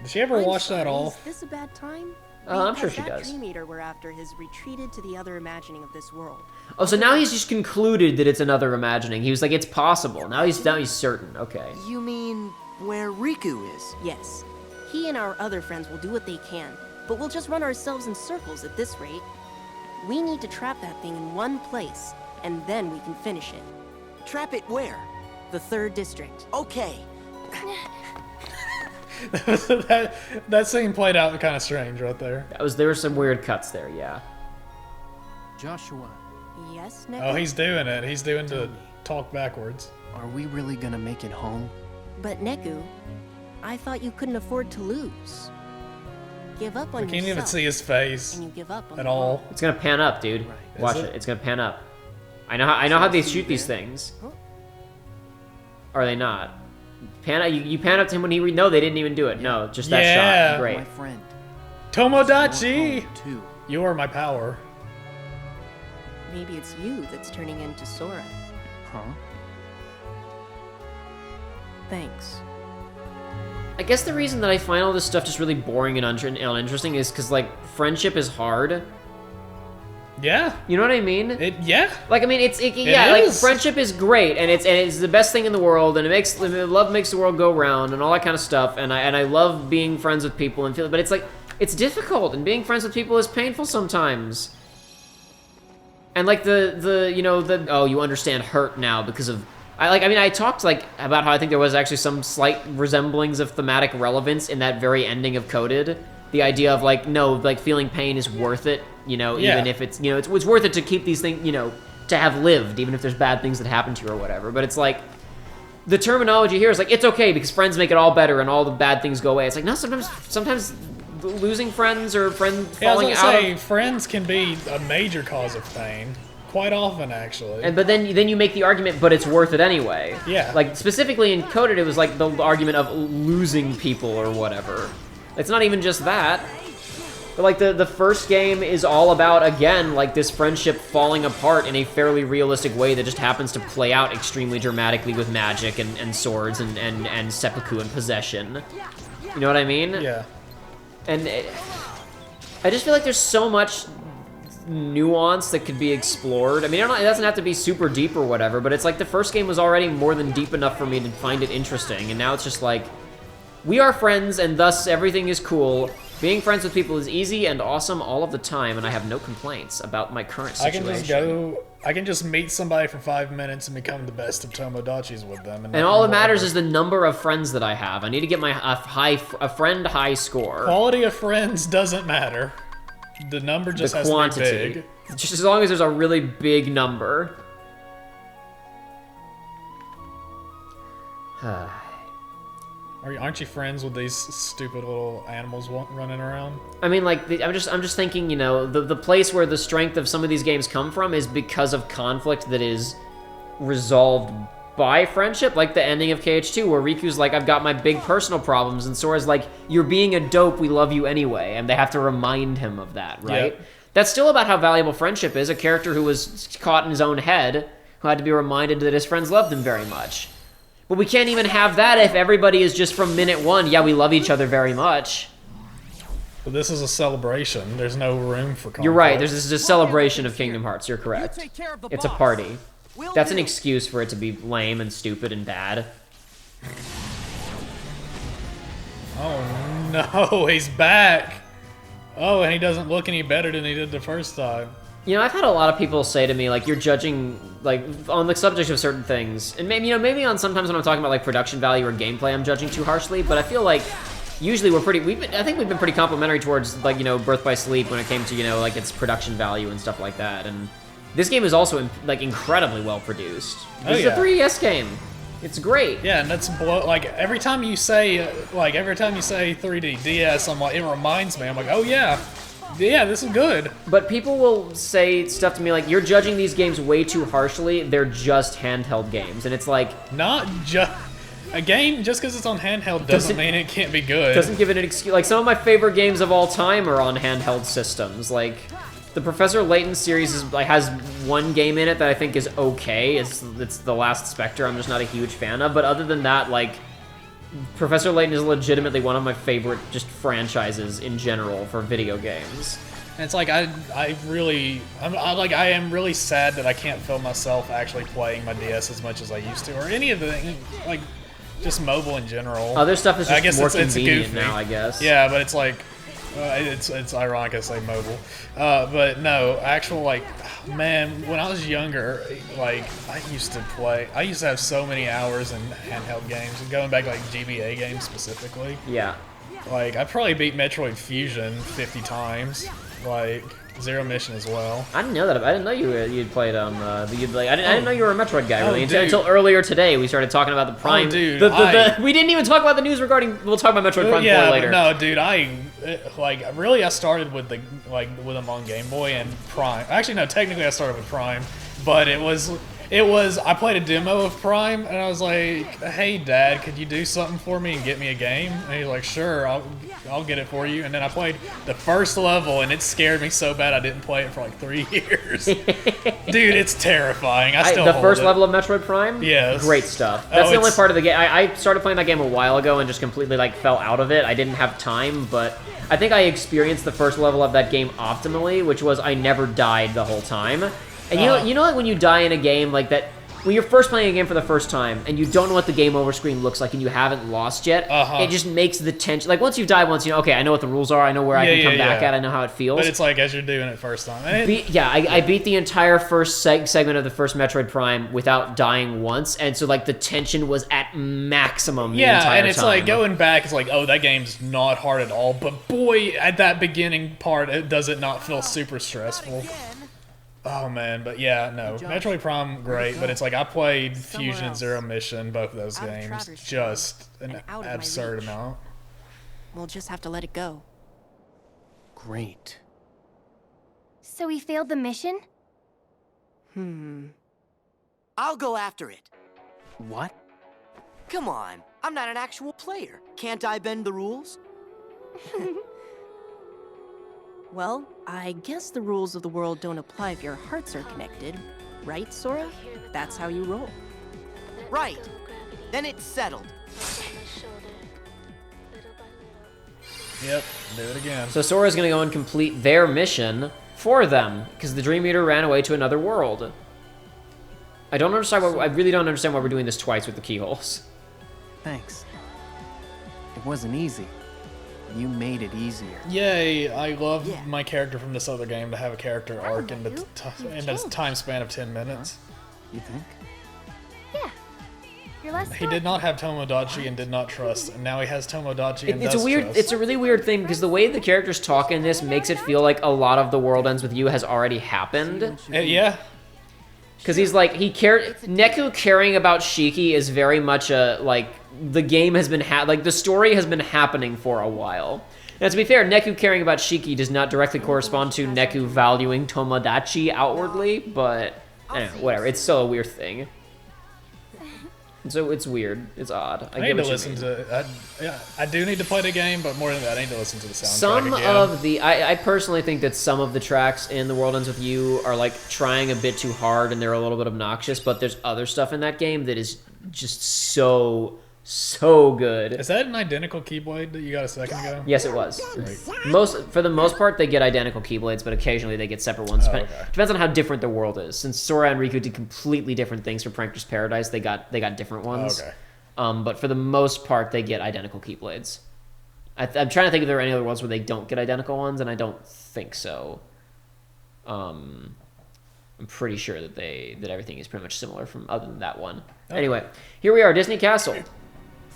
B: Did she ever
D: I'm
B: wash that
D: sorry,
B: off?
D: Is this a bad time?
A: I'm sure
D: Because
A: she
D: that
A: does.
D: dream eater we're after has retreated to the other imagining of this world.
A: Oh, so now he's just concluded that it's another imagining. He was like, it's possible. Now he's certain. Okay.
F: You mean where Riku is?
D: Yes. He and our other friends will do what they can, but we'll just run ourselves in circles at this rate. We need to trap that thing in one place, and then we can finish it.
F: Trap it where?
D: The 3rd district.
F: Okay.
B: that scene played out kind of strange right there.
A: There were some weird cuts there, yeah.
F: Joshua,
D: Yes, Neku?
B: Oh, he's doing it. He's doing the talk backwards.
F: are we really gonna make it home?
D: But Neku, I thought you couldn't afford to lose. Give up on
B: I can't
D: yourself.
B: even see his face
D: And you give up on
B: at
D: the
B: all.
D: world.
A: It's gonna pan up, dude.
F: Right.
A: Watch
B: Is
A: it?
B: it?
A: It's gonna pan up. I know how they shoot these things. Are they not? You pan up to him when no, they didn't even do it. No, just that
B: Yeah.
A: shot. Great.
F: My friend.
B: Tomodachi!
F: You're home, too.
B: You are my power.
D: Maybe it's you that's turning into Sora.
F: Huh?
D: Thanks.
A: I guess the reason that I find all this stuff just really boring and uninteresting is because, like, friendship is hard.
B: Yeah.
A: You know what I mean?
B: Yeah.
A: Like, I mean, like,
B: is.
A: friendship is great, and it's the best thing in the world, and love makes the world go round, and all that kind of stuff, and I love being friends with people and feel, but it's like, it's difficult, and being friends with people is painful sometimes. And like oh, you understand hurt now because of, I talked like about how I think there was actually some slight resemblings of thematic relevance in that very ending of Coded. The idea of like, no, like feeling pain is worth it,
B: Yeah.
A: even if it's, it's worth it to keep these things, to have lived, even if there's bad things that happen to you or whatever. But it's like, the terminology here is like, it's okay because friends make it all better and all the bad things go away. It's like, no, sometimes losing friends or friends
B: Yeah, I was
A: falling
B: gonna
A: out
B: say,
A: of...
B: friends can be a major cause of pain. Quite often, actually.
A: But then you make the argument, but it's worth it anyway.
B: Yeah.
A: Like, specifically in Coded, it was like the argument of losing people or whatever. It's not even just that. But like, the first game is all about, again, like this friendship falling apart in a fairly realistic way that just happens to play out extremely dramatically with magic and swords and seppuku and possession. You know what I mean?
B: Yeah.
A: And I just feel like there's so much nuance that could be explored. I mean, it doesn't have to be super deep or whatever, but it's like the first game was already more than deep enough for me to find it interesting, and now it's just like, we are friends, and thus everything is cool. Being friends with people is easy and awesome all of the time, and I have no complaints about my current situation.
B: I can just meet somebody for 5 minutes and become the best of Tomodachis with them.
A: And all that matters is the number of friends that I have. I need to get my a friend high score.
B: Quality of friends doesn't matter. The number just
A: The
B: has
A: quantity.
B: to be big.
A: Just as long as there's a really big number.
B: Aren't you friends with these stupid little animals running around?
A: I mean, like, I'm just thinking, the place where the strength of some of these games come from is because of conflict that is resolved by friendship, like the ending of KH2, where Riku's like, I've got my big personal problems, and Sora's like, you're being a dope, we love you anyway, and they have to remind him of that, right?
B: Yep.
A: That's still about how valuable friendship is, a character who was caught in his own head, who had to be reminded that his friends loved him very much. But we can't even have that if everybody is just from minute one, yeah, we love each other very much.
B: But this is a celebration. There's no room for conflict.
A: You're right, this is a celebration of Kingdom Hearts, you're correct. It's a party. That's an excuse for it to be lame and stupid and bad.
B: Oh no, he's back. Oh, and he doesn't look any better than he did the first time.
A: I've had a lot of people say to me, like, you're judging, like, on the subject of certain things. And maybe, maybe on sometimes when I'm talking about, like, production value or gameplay, I'm judging too harshly, but I feel like usually I think we've been pretty complimentary towards, like, you know, Birth by Sleep when it came to, you know, like, its production value and stuff like that. And this game is also, like, incredibly well produced. This is a 3DS game. It's great.
B: Yeah, and that's like every time you say 3D DS, I'm like, it reminds me. I'm like, oh yeah, this is good.
A: But people will say stuff to me like, you're judging these games way too harshly. They're just handheld games, and it's like,
B: not just a game just because it's on handheld doesn't mean it can't be good.
A: Doesn't give it an excuse. Like, some of my favorite games of all time are on handheld systems. Like, the Professor Layton series has one game in it that I think is okay. It's The Last Spectre. I'm just not a huge fan of. But other than that, like, Professor Layton is legitimately one of my favorite just franchises in general for video games.
B: And it's like I am really sad that I can't feel myself actually playing my DS as much as I used to, or any of the like just mobile in general.
A: Other stuff is just
B: I guess
A: more
B: it's
A: convenient
B: goofy
A: now, I guess.
B: Yeah, but it's like it's ironic I say mobile, but no, actual like, man, when I was younger, like I used to have so many hours in handheld games, going back like GBA games specifically.
A: Yeah.
B: Like I probably beat Metroid Fusion 50 times. Like Zero Mission as well.
A: I didn't know that. I didn't know you'd played on I didn't know you were a Metroid guy really until
B: dude.
A: earlier today. We started talking about the Prime.
B: Oh, dude,
A: we didn't even talk about the news regarding. We'll talk about Metroid Prime 4 later.
B: No, dude, I started with with them on Game Boy and Prime. Actually, no, technically I started with Prime, but it was I played a demo of Prime and I was like, hey Dad, could you do something for me and get me a game? And he's like, sure, I'll get it for you. And then I played the first level and it scared me so bad I didn't play it for like 3 years. Dude, it's terrifying. The
A: first level of Metroid Prime?
B: Yes.
A: Great stuff. That's the only part of the game. I started playing that game a while ago and just completely like fell out of it. I didn't have time, but I think I experienced the first level of that game optimally, which was I never died the whole time. And you know like when you die in a game like that, when you're first playing a game for the first time and you don't know what the game over screen looks like and you haven't lost yet, it just makes the tension. Like once you've died once, you know, okay, I know what the rules are, I know where I can come back at, I know how it feels.
B: But it's like as you're doing it first time.
A: I beat the entire first segment of the first Metroid Prime without dying once, and so like the tension was at maximum the entire time.
B: Yeah, and it's like going back, it's like, oh, that game's not hard at all, but boy, at that beginning part, does it not feel super stressful. Oh man, but yeah, no. Metroid Prime, great, but it's like I played Fusion, Zero Mission, both of those games, just an absurd amount.
D: We'll just have to let it go.
F: Great.
E: So we failed the mission?
F: I'll go after it.
C: What?
F: Come on, I'm not an actual player. Can't I bend the rules?
D: Well, I guess the rules of the world don't apply if your hearts are connected. Right, Sora? That's how you roll.
F: Right. Then it's settled.
B: Yep, do it again.
A: So Sora's gonna go and complete their mission for them, because the Dream Eater ran away to another world. I really don't understand why we're doing this twice with the keyholes.
C: Thanks. It wasn't easy. You made it easier.
B: Yay, I love my character from this other game to have a character arc in the time span of 10 minutes.
C: You think?
E: Yeah. You're less
B: He did not have Tomodachi and did not trust, and now he has Tomodachi and does trust.
A: It's a really weird thing, because the way the characters talk in this makes it feel like a lot of The World Ends With You has already happened.
B: Yeah. Because
A: he's like, Neku caring about Shiki is very much the game has been, the story has been happening for a while. Now, to be fair, Neku caring about Shiki does not directly correspond to Neku valuing Tomodachi outwardly, but, whatever, it's still a weird thing. So it's weird. It's odd.
B: I need to listen to I do need to play the game, but more than that, I need to listen to the soundtrack again.
A: I personally think that some of the tracks in The World Ends With You are like trying a bit too hard and they're a little bit obnoxious, but there's other stuff in that game that is just so good.
B: Is that an identical Keyblade that you got a second ago?
A: Yes, it was. For the most part, they get identical Keyblades, but occasionally they get separate ones. Depends on how different the world is. Since Sora and Riku did completely different things for Prankster's Paradise, they got different ones.
B: Okay.
A: But for the most part, they get identical Keyblades. I'm trying to think if there are any other ones where they don't get identical ones, and I don't think so. I'm pretty sure that everything is pretty much similar from other than that one. Okay. Anyway, here we are, Disney Castle.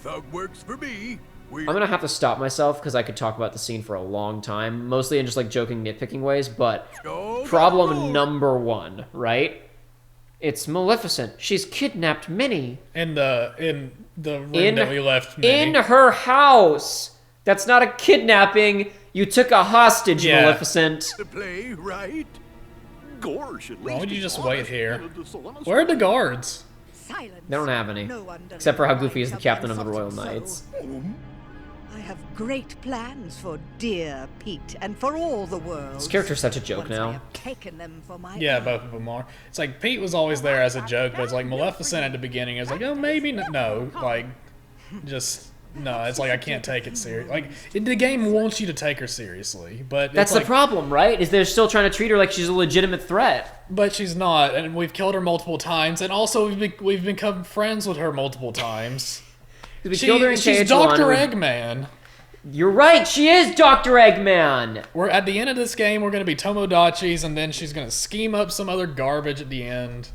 G: That works for me.
A: I'm gonna have to stop myself because I could talk about the scene for a long time, mostly in just like joking, nitpicking ways, but problem number one, right? It's Maleficent. She's kidnapped Minnie.
B: In the room that we left Minnie.
A: In her house. That's not a kidnapping. You took a hostage,
B: Yeah.
A: Maleficent.
G: The play, right? Gorsh, at
B: Why
G: least
B: would you
G: he's
B: just wait
G: honest.
B: here?
G: The Solana
B: Where are the guards?
H: Silence.
A: They don't have any.
H: No one does
A: Except for how
H: right
A: Goofy is the
H: of
A: captain of the
H: insulting
A: Royal
H: so.
A: Knights.
H: I have great plans for dear Pete and for all the world.
A: This character's such a joke
H: Once I
A: now.
H: have taken them for my
B: Yeah,
H: own.
B: both of them are. It's like Pete was always there as a joke, but it's like Maleficent at the beginning is like, oh, maybe no, like, just no. It's like I can't take it serious. Like the game wants you to take her seriously, but
A: That's
B: it's
A: the
B: like,
A: problem, right? Is they're still trying to treat her like she's a legitimate threat.
B: But she's not, and we've killed her multiple times, and also we've become friends with her multiple times.
A: We killed her in
B: She's
A: KH1.
B: Dr. Eggman.
A: You're right, she is Dr. Eggman!
B: We're at the end of this game. We're gonna be Tomodachi's, and then she's gonna scheme up some other garbage at the end,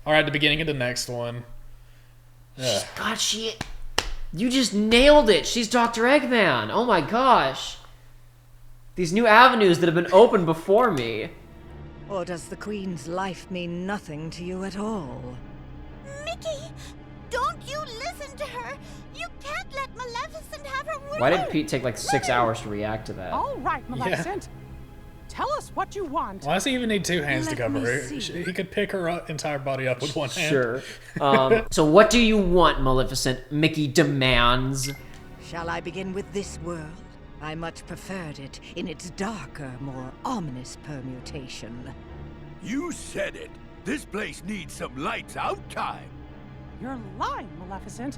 B: or at the beginning of the next one. Ugh.
A: God, you just nailed it! She's Dr. Eggman! Oh my gosh! These new avenues that have been opened before me.
H: Or does the Queen's life mean nothing to you at all?
E: Mickey, don't you listen to her. You can't let Maleficent have her way.
A: Why did Pete take like 6 hours to react to that?
I: All right, Maleficent. Tell us what you want.
B: Why does he even need two hands to
H: Let
B: cover
H: me
B: her?
H: see.
B: He could pick her entire body up with one hand.
A: Sure. So what do you want, Maleficent? Mickey demands.
H: Shall I begin with this world? I much preferred it in its darker, more ominous permutation.
G: You said it. This place needs some lights out time.
I: You're lying, Maleficent.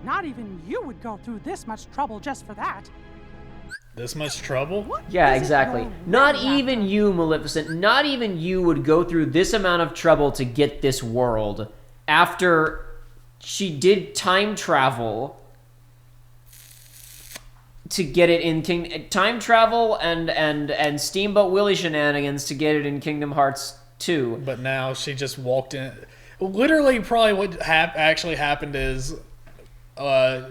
I: Not even you would go through this much trouble just for that.
B: This much trouble?
A: Yeah,
I: Is it
A: exactly.
I: you're
A: Not
I: really
A: even
I: after?
A: you, Maleficent, not even you would go through this amount of trouble to get this world after she did time travel to get it in time travel and Steamboat Willie shenanigans to get it in Kingdom Hearts 2.
B: But now she just walked in. Literally, probably what actually happened is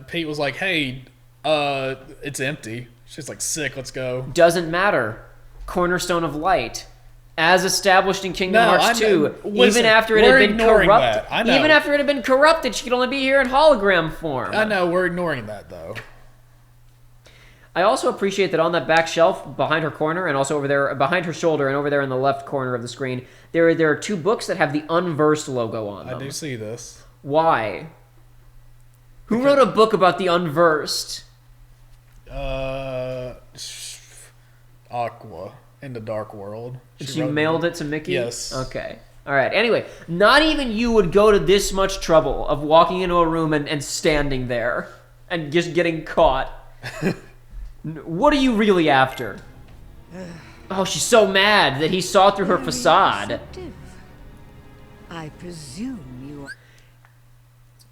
B: Pete was like, hey, it's empty. She's like, sick, let's go.
A: Doesn't matter. Cornerstone of Light. As established in Kingdom
B: No,
A: Hearts
B: I know.
A: 2,
B: Listen,
A: even after it had
B: we're
A: been
B: ignoring
A: corrupted.
B: that. I know.
A: Even after it had been corrupted, she could only be here in hologram form.
B: I know, we're ignoring that, though.
A: I also appreciate that on that back shelf behind her corner and also over there behind her shoulder and over there in the left corner of the screen, there are two books that have the Unversed logo on them.
B: I do see this.
A: Why? Who wrote a book about the Unversed?
B: Aqua in the Dark World.
A: She
B: wrote
A: mailed
B: the-
A: it to Mickey?
B: Yes.
A: Okay. All right. Anyway, not even you would go to this much trouble of walking into a room and standing there and just getting caught. What are you really after? Oh, she's so mad that he saw through her
H: Very
A: facade.
H: perceptive. I presume you.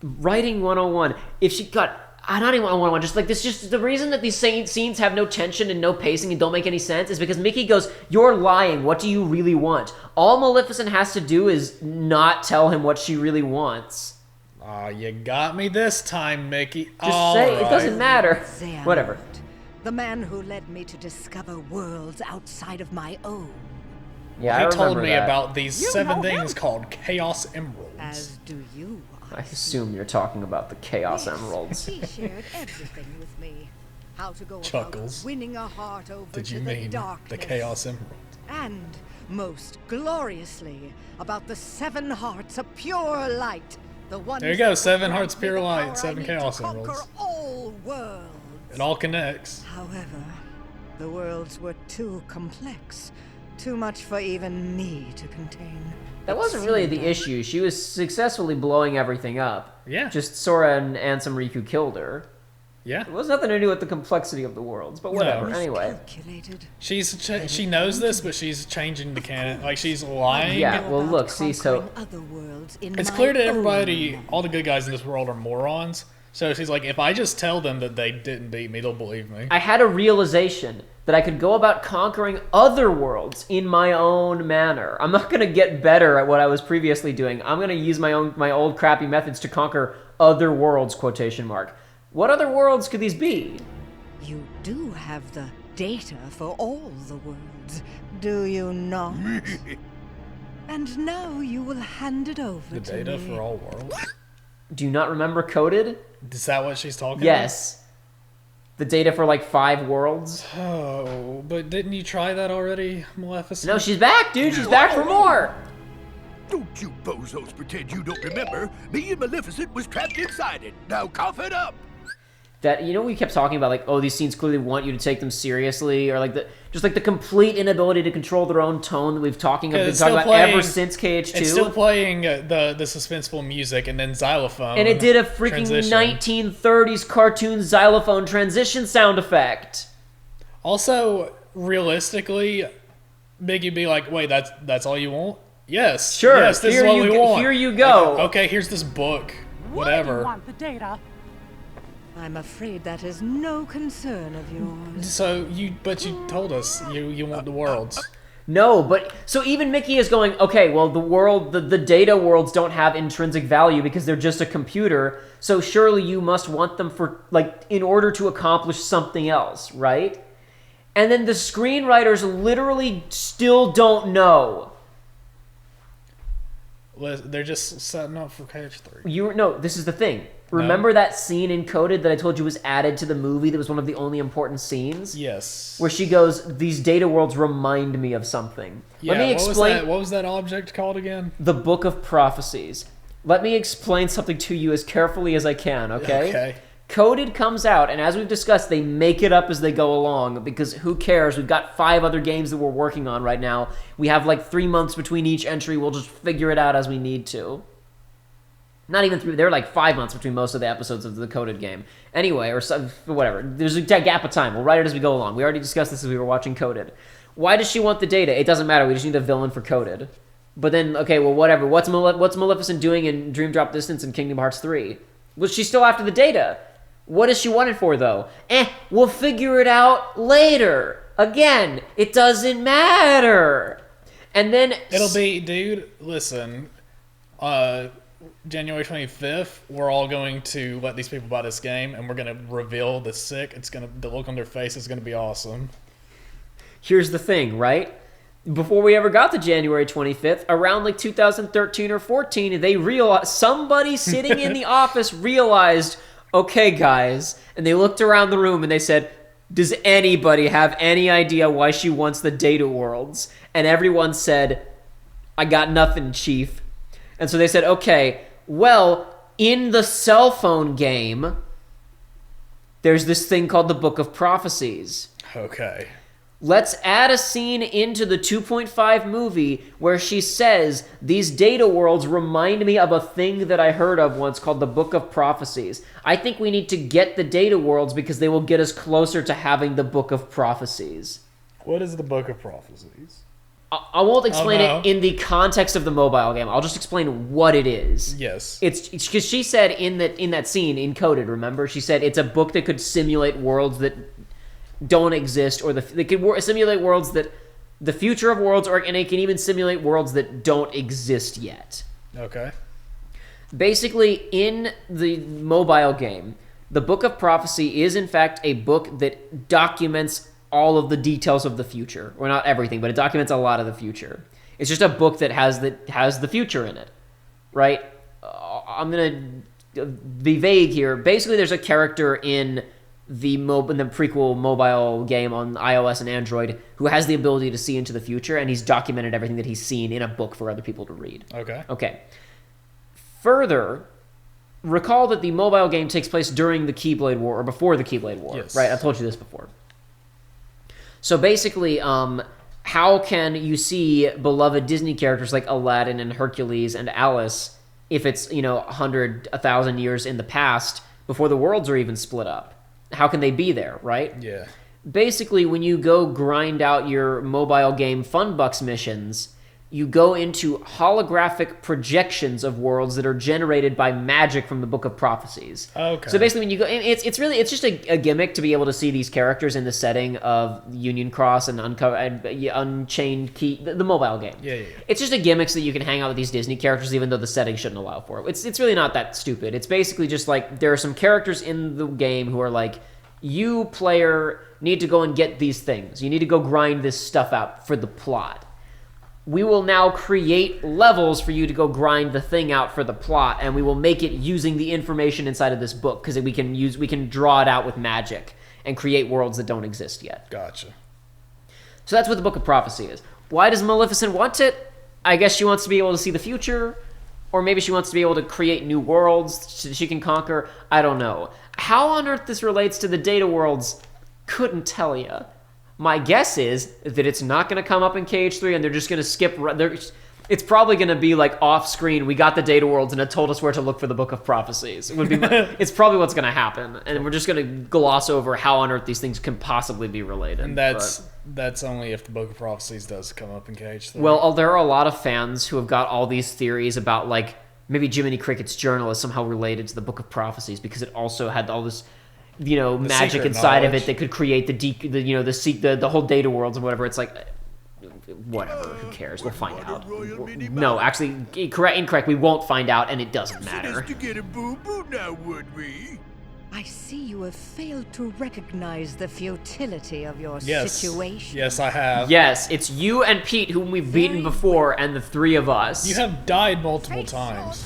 A: Writing 101. If she got... not even 101, just like this, just the reason that these scenes have no tension and no pacing and don't make any sense is because Mickey goes, you're lying, what do you really want? All Maleficent has to do is not tell him what she really wants.
B: Aw, you got me this time, Mickey.
A: Just say, it doesn't matter.
H: Xehanort,
A: Whatever.
H: The man who led me to discover worlds outside of my own.
A: Yeah, I
B: He
A: remember
B: told me
A: that.
B: about these
I: You
B: 7
I: know
B: things
I: him.
B: called Chaos Emeralds.
H: As do you.
A: I assume you're talking about the Chaos
H: Yes,
A: Emeralds.
H: He shared everything with me. How to go
B: Chuckles.
H: about winning a heart over
B: Did
H: to
B: you
H: the
B: mean
H: darkness.
B: the Chaos Emerald?
H: And most gloriously about the 7 hearts of pure light. The ones
B: There you go,
H: that
B: 7
H: will
B: hearts
H: grant me
B: pure
H: the
B: light,
H: power I
B: 7
H: need
B: Chaos
H: to conquer
B: Emeralds.
H: all worlds.
B: It all connects.
H: However, the worlds were too complex. Too much for even me to contain.
A: That wasn't really the issue. She was successfully blowing everything up.
B: Yeah.
A: Just Sora and Ansem Riku killed her.
B: Yeah.
A: It was nothing to do with the complexity of the worlds, but whatever.
B: No.
A: Anyway.
H: Calculated.
B: She knows this, but she's changing the canon. Like, she's lying.
A: Yeah, well,
H: About
A: look, see, so...
H: conquering other worlds in
B: It's
H: my
B: clear to
H: own
B: everybody,
H: manner.
B: all the good guys in this world are morons. So she's like, if I just tell them that they didn't beat me, they'll believe me.
A: I had a realization that I could go about conquering other worlds in my own manner. I'm not going to get better at what I was previously doing. I'm going to use my old crappy methods to conquer other worlds, quotation mark. What other worlds could these be?
H: You do have the data for all the worlds, do you not? And now you will hand it over
B: The
H: to
B: data
H: me.
B: for all worlds?
A: Do you not remember Coded?
B: Is that what she's talking
A: Yes. The data for like 5 worlds.
B: about? Oh, but didn't you try that already, Maleficent?
A: No, she's back, dude. She's back for more.
G: Don't you bozos pretend you don't remember. Me and Maleficent was trapped inside it. Now cough it up.
A: That, you know, we kept talking about, like, oh, these scenes clearly want you to take them seriously, or like the complete inability to control their own tone that we've been talking about ever since KH2.
B: It's still playing the suspenseful music and then xylophone.
A: And it did a freaking
B: transition.
A: 1930s cartoon xylophone transition sound effect.
B: Also, realistically, Biggie be like, wait, that's all you want? Yes.
A: Sure.
B: Yes, this is what we want.
A: Here you go.
B: Okay, here's this book.
I: Why do you
B: Whatever.
I: want the data?
H: I'm afraid that is no concern of yours.
B: So you told us you want the worlds.
A: No, but so even Mickey is going, okay, well, the data worlds don't have intrinsic value because they're just a computer, so surely you must want them for, like, in order to accomplish something else, right? And then the screenwriters literally still don't know.
B: They're just setting up for KH3.
A: No, this is the thing. Remember that scene in Coded that I told you was added to the movie that was one of the only important scenes?
B: Yes.
A: Where she goes, these data worlds remind me of something.
B: Yeah,
A: Let me explain.
B: What was that object called again?
A: The Book of Prophecies. Let me explain something to you as carefully as I can, okay?
B: Okay.
A: Coded comes out, and as we've discussed, they make it up as they go along, because who cares? We've got 5 other games that we're working on right now. We have like 3 months between each entry. We'll just figure it out as we need to. Not even 3. There are like 5 months between most of the episodes of the Coded game. Anyway, or some, whatever. There's a gap of time. We'll write it as we go along. We already discussed this as we were watching Coded. Why does she want the data? It doesn't matter. We just need a villain for Coded. But then, okay, well, whatever. What's Maleficent doing in Dream Drop Distance and Kingdom Hearts 3? Well, she's still after the data. What does she want it for, though? We'll figure it out later. Again, it doesn't matter. And then...
B: It'll be, dude, listen. January 25th, we're all going to let these people buy this game, and we're going to reveal the sick. The look on their face is going to be awesome.
A: Here's the thing, right? Before we ever got to January 25th, around like 2013 or 14, they realized, somebody sitting in the office realized, okay, guys, and they looked around the room and they said, does anybody have any idea why she wants the data worlds? And everyone said, I got nothing, Chief. And so they said, okay, well, in the cell phone game, there's this thing called the Book of Prophecies.
B: Okay.
A: Let's add a scene into the 2.5 movie where she says, these data worlds remind me of a thing that I heard of once called the Book of Prophecies. I think we need to get the data worlds because they will get us closer to having the Book of Prophecies.
B: What is the Book of Prophecies?
A: I won't explain it in the context of the mobile game. I'll just explain what it is.
B: Yes.
A: It's because she said in that scene in Coded, remember? She said it's a book that could simulate worlds that don't exist, or they could simulate worlds that the future of worlds, and it can even simulate worlds that don't exist yet.
B: Okay.
A: Basically, in the mobile game, the Book of Prophecy is in fact a book that documents all of the details of the future, or not everything, but it documents a lot of the future. It's just a book that has the future in it, right? I'm gonna be vague here. Basically, there's a character in the prequel mobile game on iOS and Android who has the ability to see into the future, and he's documented everything that he's seen in a book for other people to read. Okay. Further, recall that the mobile game takes place during the Keyblade War, or before the Keyblade War.
B: Yes.
A: Right? I've told you this before. So basically, how can you see beloved Disney characters like Aladdin and Hercules and Alice if it's, 100, 1,000 years in the past before the worlds are even split up? How can they be there, right?
B: Yeah.
A: Basically, when you go grind out your mobile game Funbucks missions, you go into holographic projections of worlds that are generated by magic from the Book of Prophecies.
B: Okay.
A: So basically, when you go, it's just a gimmick to be able to see these characters in the setting of Union Cross and Unchained Key, the mobile game.
B: Yeah.
A: It's just a gimmick so that you can hang out with these Disney characters, even though the setting shouldn't allow for it. It's really not that stupid. It's basically just like there are some characters in the game who are like, you player need to go and get these things. You need to go grind this stuff out for the plot. We will now create levels for you to go grind the thing out for the plot, and we will make it using the information inside of this book, because we can draw it out with magic and create worlds that don't exist yet.
B: Gotcha.
A: So that's what the Book of Prophecy is. Why does Maleficent want it? I guess she wants to be able to see the future, or maybe she wants to be able to create new worlds so she can conquer. I don't know. How on earth this relates to the data worlds, couldn't tell you. My guess is that it's not going to come up in KH3 and they're just going to skip... It's probably going to be like off screen, we got the data worlds and it told us where to look for the Book of Prophecies. It's probably what's going to happen. And we're just going to gloss over how on earth these things can possibly be related.
B: And that's only if the Book of Prophecies does come up in KH3.
A: Well, there are a lot of fans who have got all these theories about, like, maybe Jiminy Cricket's journal is somehow related to the Book of Prophecies because it also had all this... magic inside of it that could create the whole data worlds and whatever. It's like, whatever, who cares? We'll find out. No, actually, incorrect. We won't find out, and it doesn't matter.
G: To get a boo-boo now, would we?
H: I see you have failed to recognize the futility of your situation.
B: Yes, I have.
A: Yes, it's you and Pete, whom we've beaten before, and the three of us.
B: You have died multiple times.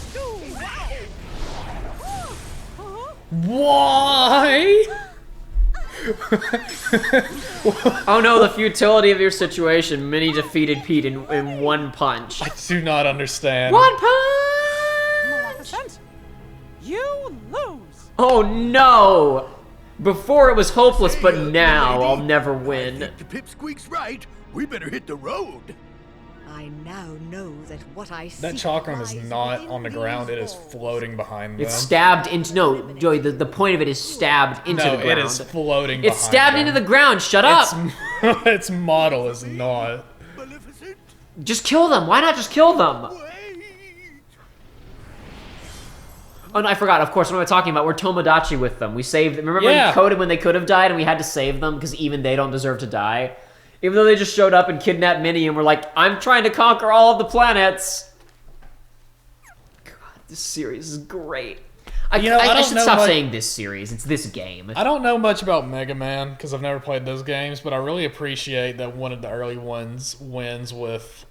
B: Why?
A: Oh no, the futility of your situation. Minnie defeated Pete in one punch.
B: I do not understand.
A: One punch!
I: Maleficent, you lose.
A: Oh no! Before it was hopeless, but now I'll never
G: I
A: win.
G: think the pipsqueak's right. We better hit the road.
H: I now know that what I see.
B: That chakram is not on the ground, it is floating behind them.
A: It's stabbed into... No, Joey, the point of it is stabbed into the ground.
B: No, it is floating
A: It's stabbed
B: behind
A: into the ground, shut up!
B: Its model is not.
G: Maleficent,
A: Just kill them, why not just kill them?
G: wait.
A: Oh no, I forgot, of course, what am I talking about? We're Tomodachi with them. We saved them. Remember
B: Yeah.
A: in Decoding when they could have died and we had to save them because even they don't deserve to die? Even though they just showed up and kidnapped Minnie and were like, I'm trying to conquer all of the planets. God, this series is great. I
B: don't
A: should
B: know
A: stop
B: much-
A: saying this series. It's this game.
B: I don't know much about Mega Man because I've never played those games, but I really appreciate that one of the early ones wins with,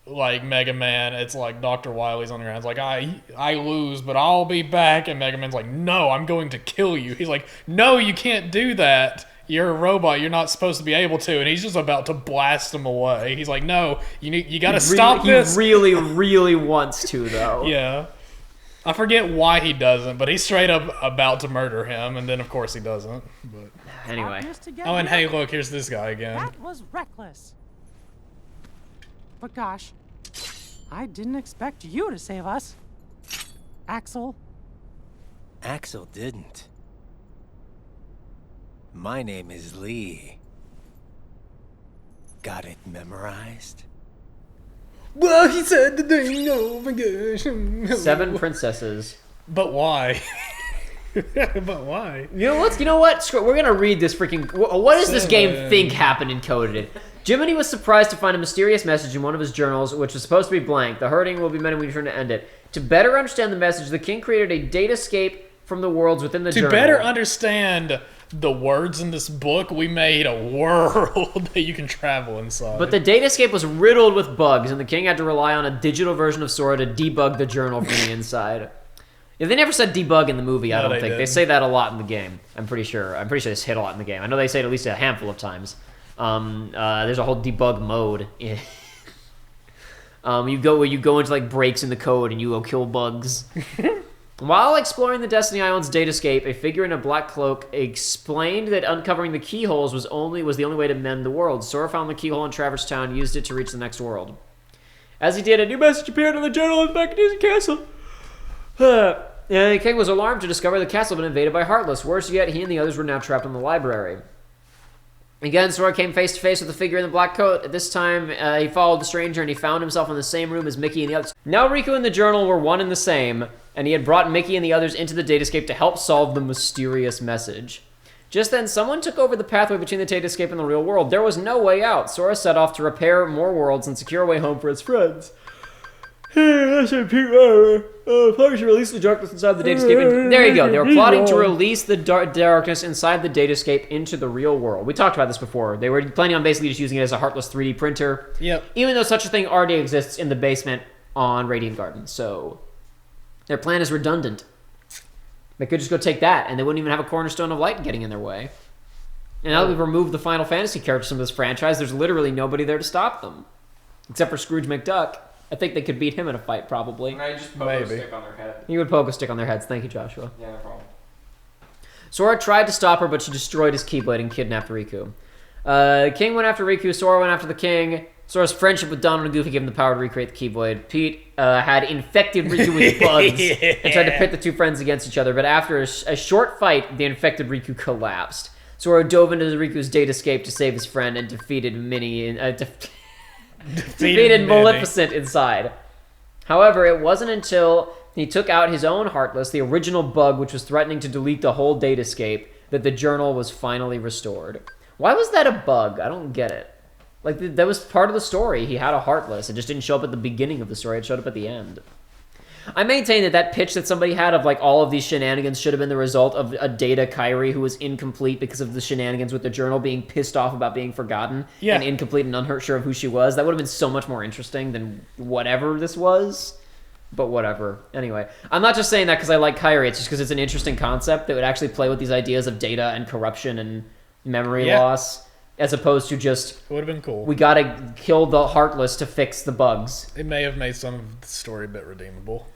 B: like, Mega Man. It's like Dr. Wily's on the ground. It's like, I lose, but I'll be back. And Mega Man's like, no, I'm going to kill you. He's like, no, you can't do that. You're a robot. You're not supposed to be able to. And he's just about to blast him away. He's like, no, you got to stop this.
A: He really, really wants to, though.
B: Yeah. I forget why he doesn't, but he's straight up about to murder him, and then of course he doesn't. But
A: Anyway.
I: Obvious to get
B: oh, and
I: you.
B: hey, look, here's this guy again.
I: That was reckless. But gosh, I didn't expect you to save us. Axel.
J: Axel didn't. My name is Lee. Got it memorized?
B: Well, he said the thing. Oh my gosh.
A: 7 princesses.
B: But why? But why?
A: You know what? Screw it. We're gonna read this freaking... What does this game
B: 7.
A: think happened in Coded? Jiminy was surprised to find a mysterious message in one of his journals, which was supposed to be blank. The hurting will be met when we return to end it. To better understand the message, the king created a datascape from the worlds within the journal.
B: To better understand the words in this book, we made a world that you can travel inside.
A: But the datascape was riddled with bugs, and the king had to rely on a digital version of Sora to debug the journal from the inside. Yeah, they never said debug in the movie, I don't think.
B: didn't.
A: They say that a lot in the game. I'm pretty sure this hit a lot in the game. I know they say it at least a handful of times. There's a whole debug mode. You go into like breaks in the code and you go kill bugs. While exploring the Destiny Island's datascape, a figure in a black cloak explained that uncovering the keyholes was the only way to mend the world. Sora found the keyhole in Traverse Town and used it to reach the next world. As he did, a new message appeared in the journal in Beccadee's castle. The king was alarmed to discover the castle had been invaded by Heartless. Worse yet, he and the others were now trapped in the library. Again, Sora came face to face with the figure in the black coat. At this time, he followed the stranger and he found himself in the same room as Mickey and the others. Now Riku and the journal were one and the same, and he had brought Mickey and the others into the datascape to help solve the mysterious message. Just then, someone took over the pathway between the datascape and the real world. There was no way out. Sora set off to repair more worlds and secure a way home for his friends. Players should release the darkness inside the datascape. There you go. They were plotting to release the darkness inside the datascape into the real world. We talked about this before. They were planning on basically just using it as a heartless 3D printer.
B: Yep.
A: Even though such a thing already exists in the basement on Radiant Garden. So their plan is redundant. They could just go take that, and they wouldn't even have a cornerstone of light getting in their way. And now that we've removed the Final Fantasy characters from this franchise, there's literally nobody there to stop them. Except for Scrooge McDuck. I think they could beat him in a fight, probably.
K: I just poke a stick on their head.
A: You would poke a stick on their heads. Thank you, Joshua.
K: Yeah, no problem.
A: Sora tried to stop her, but she destroyed his Keyblade and kidnapped Riku. King went after Riku. Sora went after the King. Sora's friendship with Donald and Goofy gave him the power to recreate the Keyblade. Pete had infected Riku with bugs and tried to pit the two friends against each other, but after a short fight, the infected Riku collapsed. Sora dove into Riku's datascape to save his friend and defeated defeated Maleficent inside. However, it wasn't until he took out his own Heartless, the original bug which was threatening to delete the whole datascape, that the journal was finally restored. Why was that a bug? I don't get it. Like, that was part of the story. He had a Heartless. It just didn't show up at the beginning of the story. It showed up at the end. I maintain that pitch that somebody had of, like, all of these shenanigans should have been the result of a Data Kyrie who was incomplete because of the shenanigans with the journal, being pissed off about being forgotten and incomplete and unsure of who she was. That would have been so much more interesting than whatever this was. But whatever. Anyway, I'm not just saying that because I like Kyrie. It's just because it's an interesting concept that would actually play with these ideas of data and corruption and memory loss. As opposed to just...
B: It would have been cool.
A: We gotta kill the Heartless to fix the bugs.
B: It may have made some of the story a bit redeemable.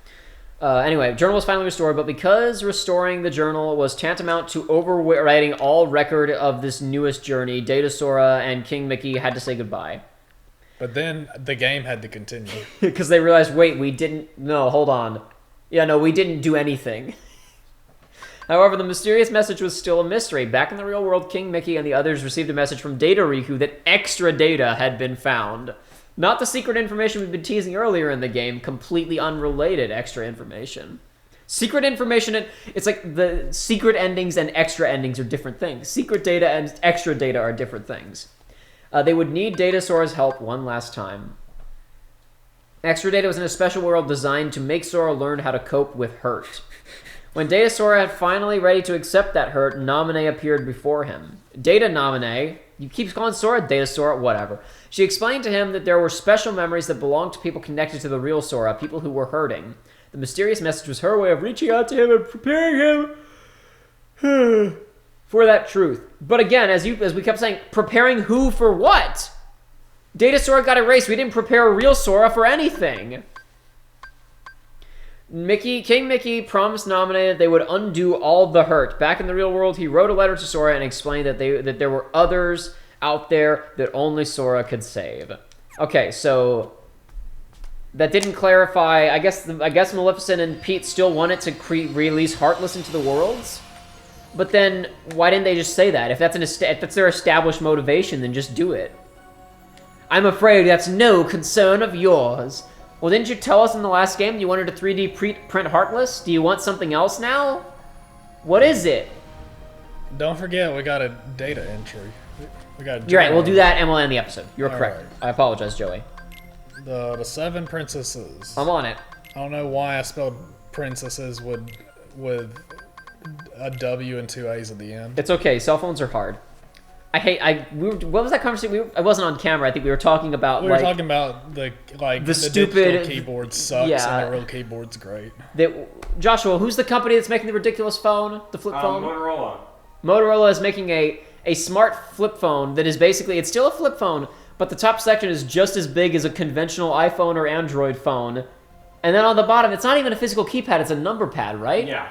A: Anyway, journal was finally restored, but because restoring the journal was tantamount to overwriting all record of this newest journey, Data Sora and King Mickey had to say goodbye.
B: But then the game had to continue.
A: Because they realized, wait, we didn't... No, hold on. Yeah, no, we didn't do anything. However, the mysterious message was still a mystery. Back in the real world, King Mickey and the others received a message from Data Riku that extra data had been found. Not the secret information we've been teasing earlier in the game, completely unrelated extra information. Secret information, it's like the secret endings and extra endings are different things. Secret data and extra data are different things. They would need Data Sora's help one last time. Extra data was in a special world designed to make Sora learn how to cope with hurt. When Data Sora had finally ready to accept that hurt, Naminé appeared before him. Data Naminé, you keep calling Sora Data Sora, whatever. She explained to him that there were special memories that belonged to people connected to the real Sora, people who were hurting. The mysterious message was her way of reaching out to him and preparing him for that truth. But again, as we kept saying, preparing who for what? Data Sora got erased. We didn't prepare a real Sora for anything. King Mickey promised Naminé that they would undo all the hurt. Back in the real world, he wrote a letter to Sora and explained that there were others out there that only Sora could save. Okay, so that didn't clarify. I guess Maleficent and Pete still wanted to release Heartless into the worlds. But then why didn't they just say that? If that's their established motivation, then just do it. I'm afraid that's no concern of yours. Well, didn't you tell us in the last game you wanted a 3D print Heartless? Do you want something else now? What is it?
B: Don't forget, we got a data entry.
A: You're right, we'll do that and we'll end the episode. You're correct. Right. I apologize, Joey.
B: The 7 princesses.
A: I'm on it.
B: I don't know why I spelled princesses with a W and 2 A's at the end.
A: It's okay, cell phones are hard. What was that conversation? I wasn't on camera. I think we were talking about.
B: We were talking about the
A: stupid
B: digital keyboard sucks and the real keyboard's great.
A: Joshua, who's the company that's making the ridiculous phone, the flip phone?
K: Motorola.
A: Motorola is making a smart flip phone that is basically, it's still a flip phone, but the top section is just as big as a conventional iPhone or Android phone, and then on the bottom, it's not even a physical keypad; it's a number pad, right?
K: Yeah.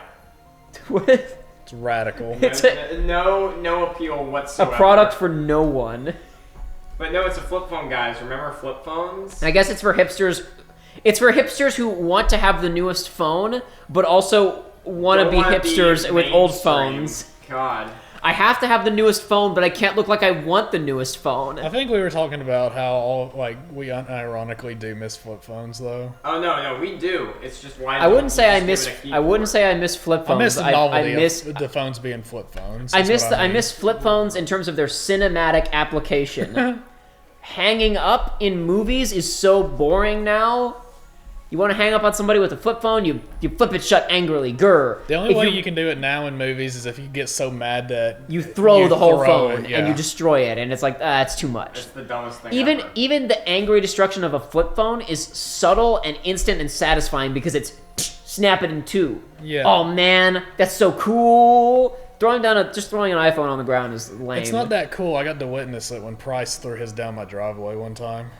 A: What?
B: It's radical.
K: It's no appeal whatsoever.
A: A product for no one.
K: But no, it's a flip phone, guys. Remember flip phones?
A: I guess it's for hipsters. It's for hipsters who want to have the newest phone, but also want to be hipsters with old phones.
K: God.
A: I have to have the newest phone, but I can't look like I want the newest phone.
B: I think we were talking about how we unironically do miss flip phones, though.
K: Oh no, we do. It's just why.
A: I wouldn't say I miss. I wouldn't say I miss flip phones.
B: I miss the novelty of the phones being flip phones.
A: I miss flip phones in terms of their cinematic application. Hanging up in movies is so boring now. You want to hang up on somebody with a flip phone, you flip it shut angrily. Grr.
B: The only way you can do it now in movies is if you get so mad that
A: you throw the whole phone
B: yeah.
A: and you destroy it, and it's like, it's too much.
K: It's the dumbest thing ever.
A: Even the angry destruction of a flip phone is subtle and instant and satisfying because it's snap it in two.
B: Yeah.
A: Oh man, that's so cool. Just throwing an iPhone on the ground is lame.
B: It's not that cool. I got to witness it when Price threw his down my driveway one time.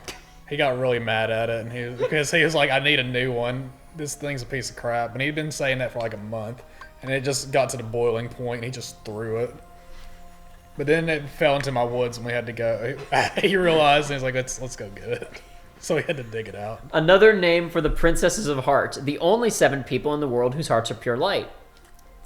B: He got really mad at it, and because he was like, I need a new one. This thing's a piece of crap. And he'd been saying that for like a month. And it just got to the boiling point, and he just threw it. But then it fell into my woods, and we had to go. He realized, and he's like, let's go get it. So we had to dig it out.
A: Another name for the Princesses of Heart. The only 7 people in the world whose hearts are pure light.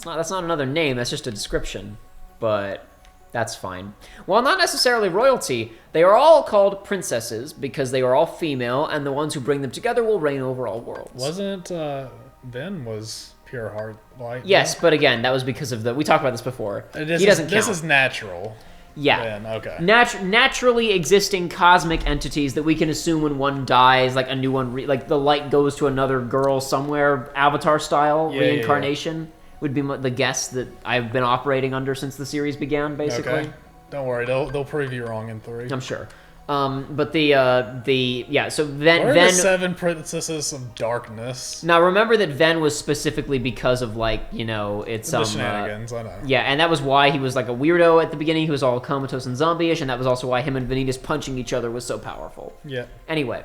A: That's not another name, that's just a description. But that's fine. While not necessarily royalty, they are all called princesses because they are all female, and the ones who bring them together will reign over all worlds.
B: Wasn't Ven was pure heart light?
A: Yes, but again, that was because of we talked about this before. He doesn't count.
B: This is natural.
A: Yeah.
B: Ven, okay.
A: Naturally existing cosmic entities that we can assume when one dies, like a new one, like the light goes to another girl somewhere, Avatar style, reincarnation. Yeah. Would be the guess that I've been operating under since the series began, basically.
B: Okay. Don't worry, they'll prove you wrong in 3.
A: I'm sure. But so Ven...
B: What are the 7 princesses of darkness?
A: Now, remember that Ven was specifically because of, it's...
B: The shenanigans, I know.
A: Yeah, and that was why he was, like, a weirdo at the beginning. He was all comatose and zombie-ish, and that was also why him and Vanitas punching each other was so powerful.
B: Yeah.
A: Anyway.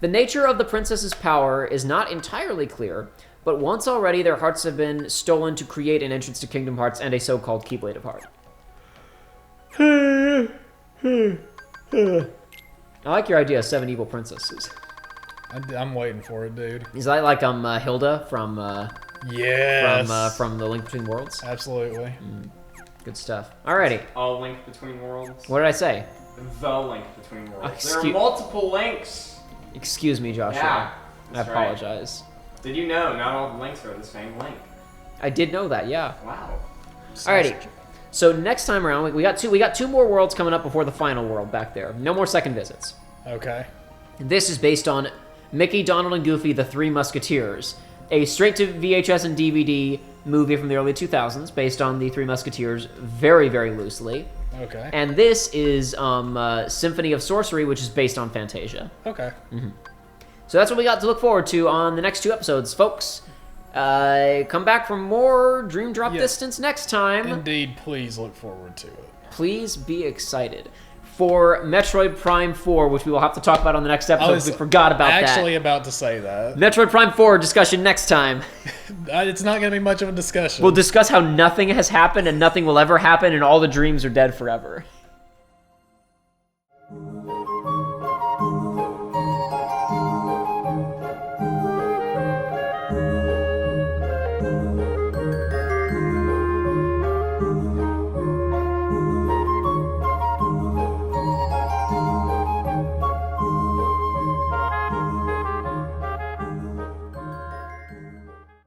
A: The nature of the princess's power is not entirely clear, but once already their hearts have been stolen to create an entrance to Kingdom Hearts and a so-called Keyblade of Heart. I like your idea of 7 evil princesses.
B: I'm waiting for it, dude.
A: Is that like Hilda from
B: yes.
A: from The Link Between Worlds?
B: Absolutely.
A: Good stuff. Alrighty.
K: All Link Between Worlds.
A: What did I say?
K: The Link Between Worlds. There are multiple links.
A: Excuse me, Joshua.
K: Yeah,
A: I apologize.
K: Right. Did you know not all the links are the same link?
A: I did know that, yeah.
K: Wow.
A: Alrighty. So next time around, we got 2 more worlds coming up before the final world back there. No more second visits.
B: Okay.
A: This is based on Mickey, Donald, and Goofy, the Three Musketeers, a straight to VHS and DVD movie from the early 2000s based on the Three Musketeers very, very loosely.
B: Okay.
A: And this is Symphony of Sorcery, which is based on Fantasia.
B: Okay.
A: Mm-hmm. So that's what we got to look forward to on the next 2 episodes, folks. Come back for more Dream Drop Distance next time.
B: Indeed, please look forward to it.
A: Please be excited. For Metroid Prime 4, which we will have to talk about on the next episode. We forgot about that.
B: Actually about to say that.
A: Metroid Prime 4 discussion next time.
B: It's not going to be much of a discussion.
A: We'll discuss how nothing has happened and nothing will ever happen and all the dreams are dead forever.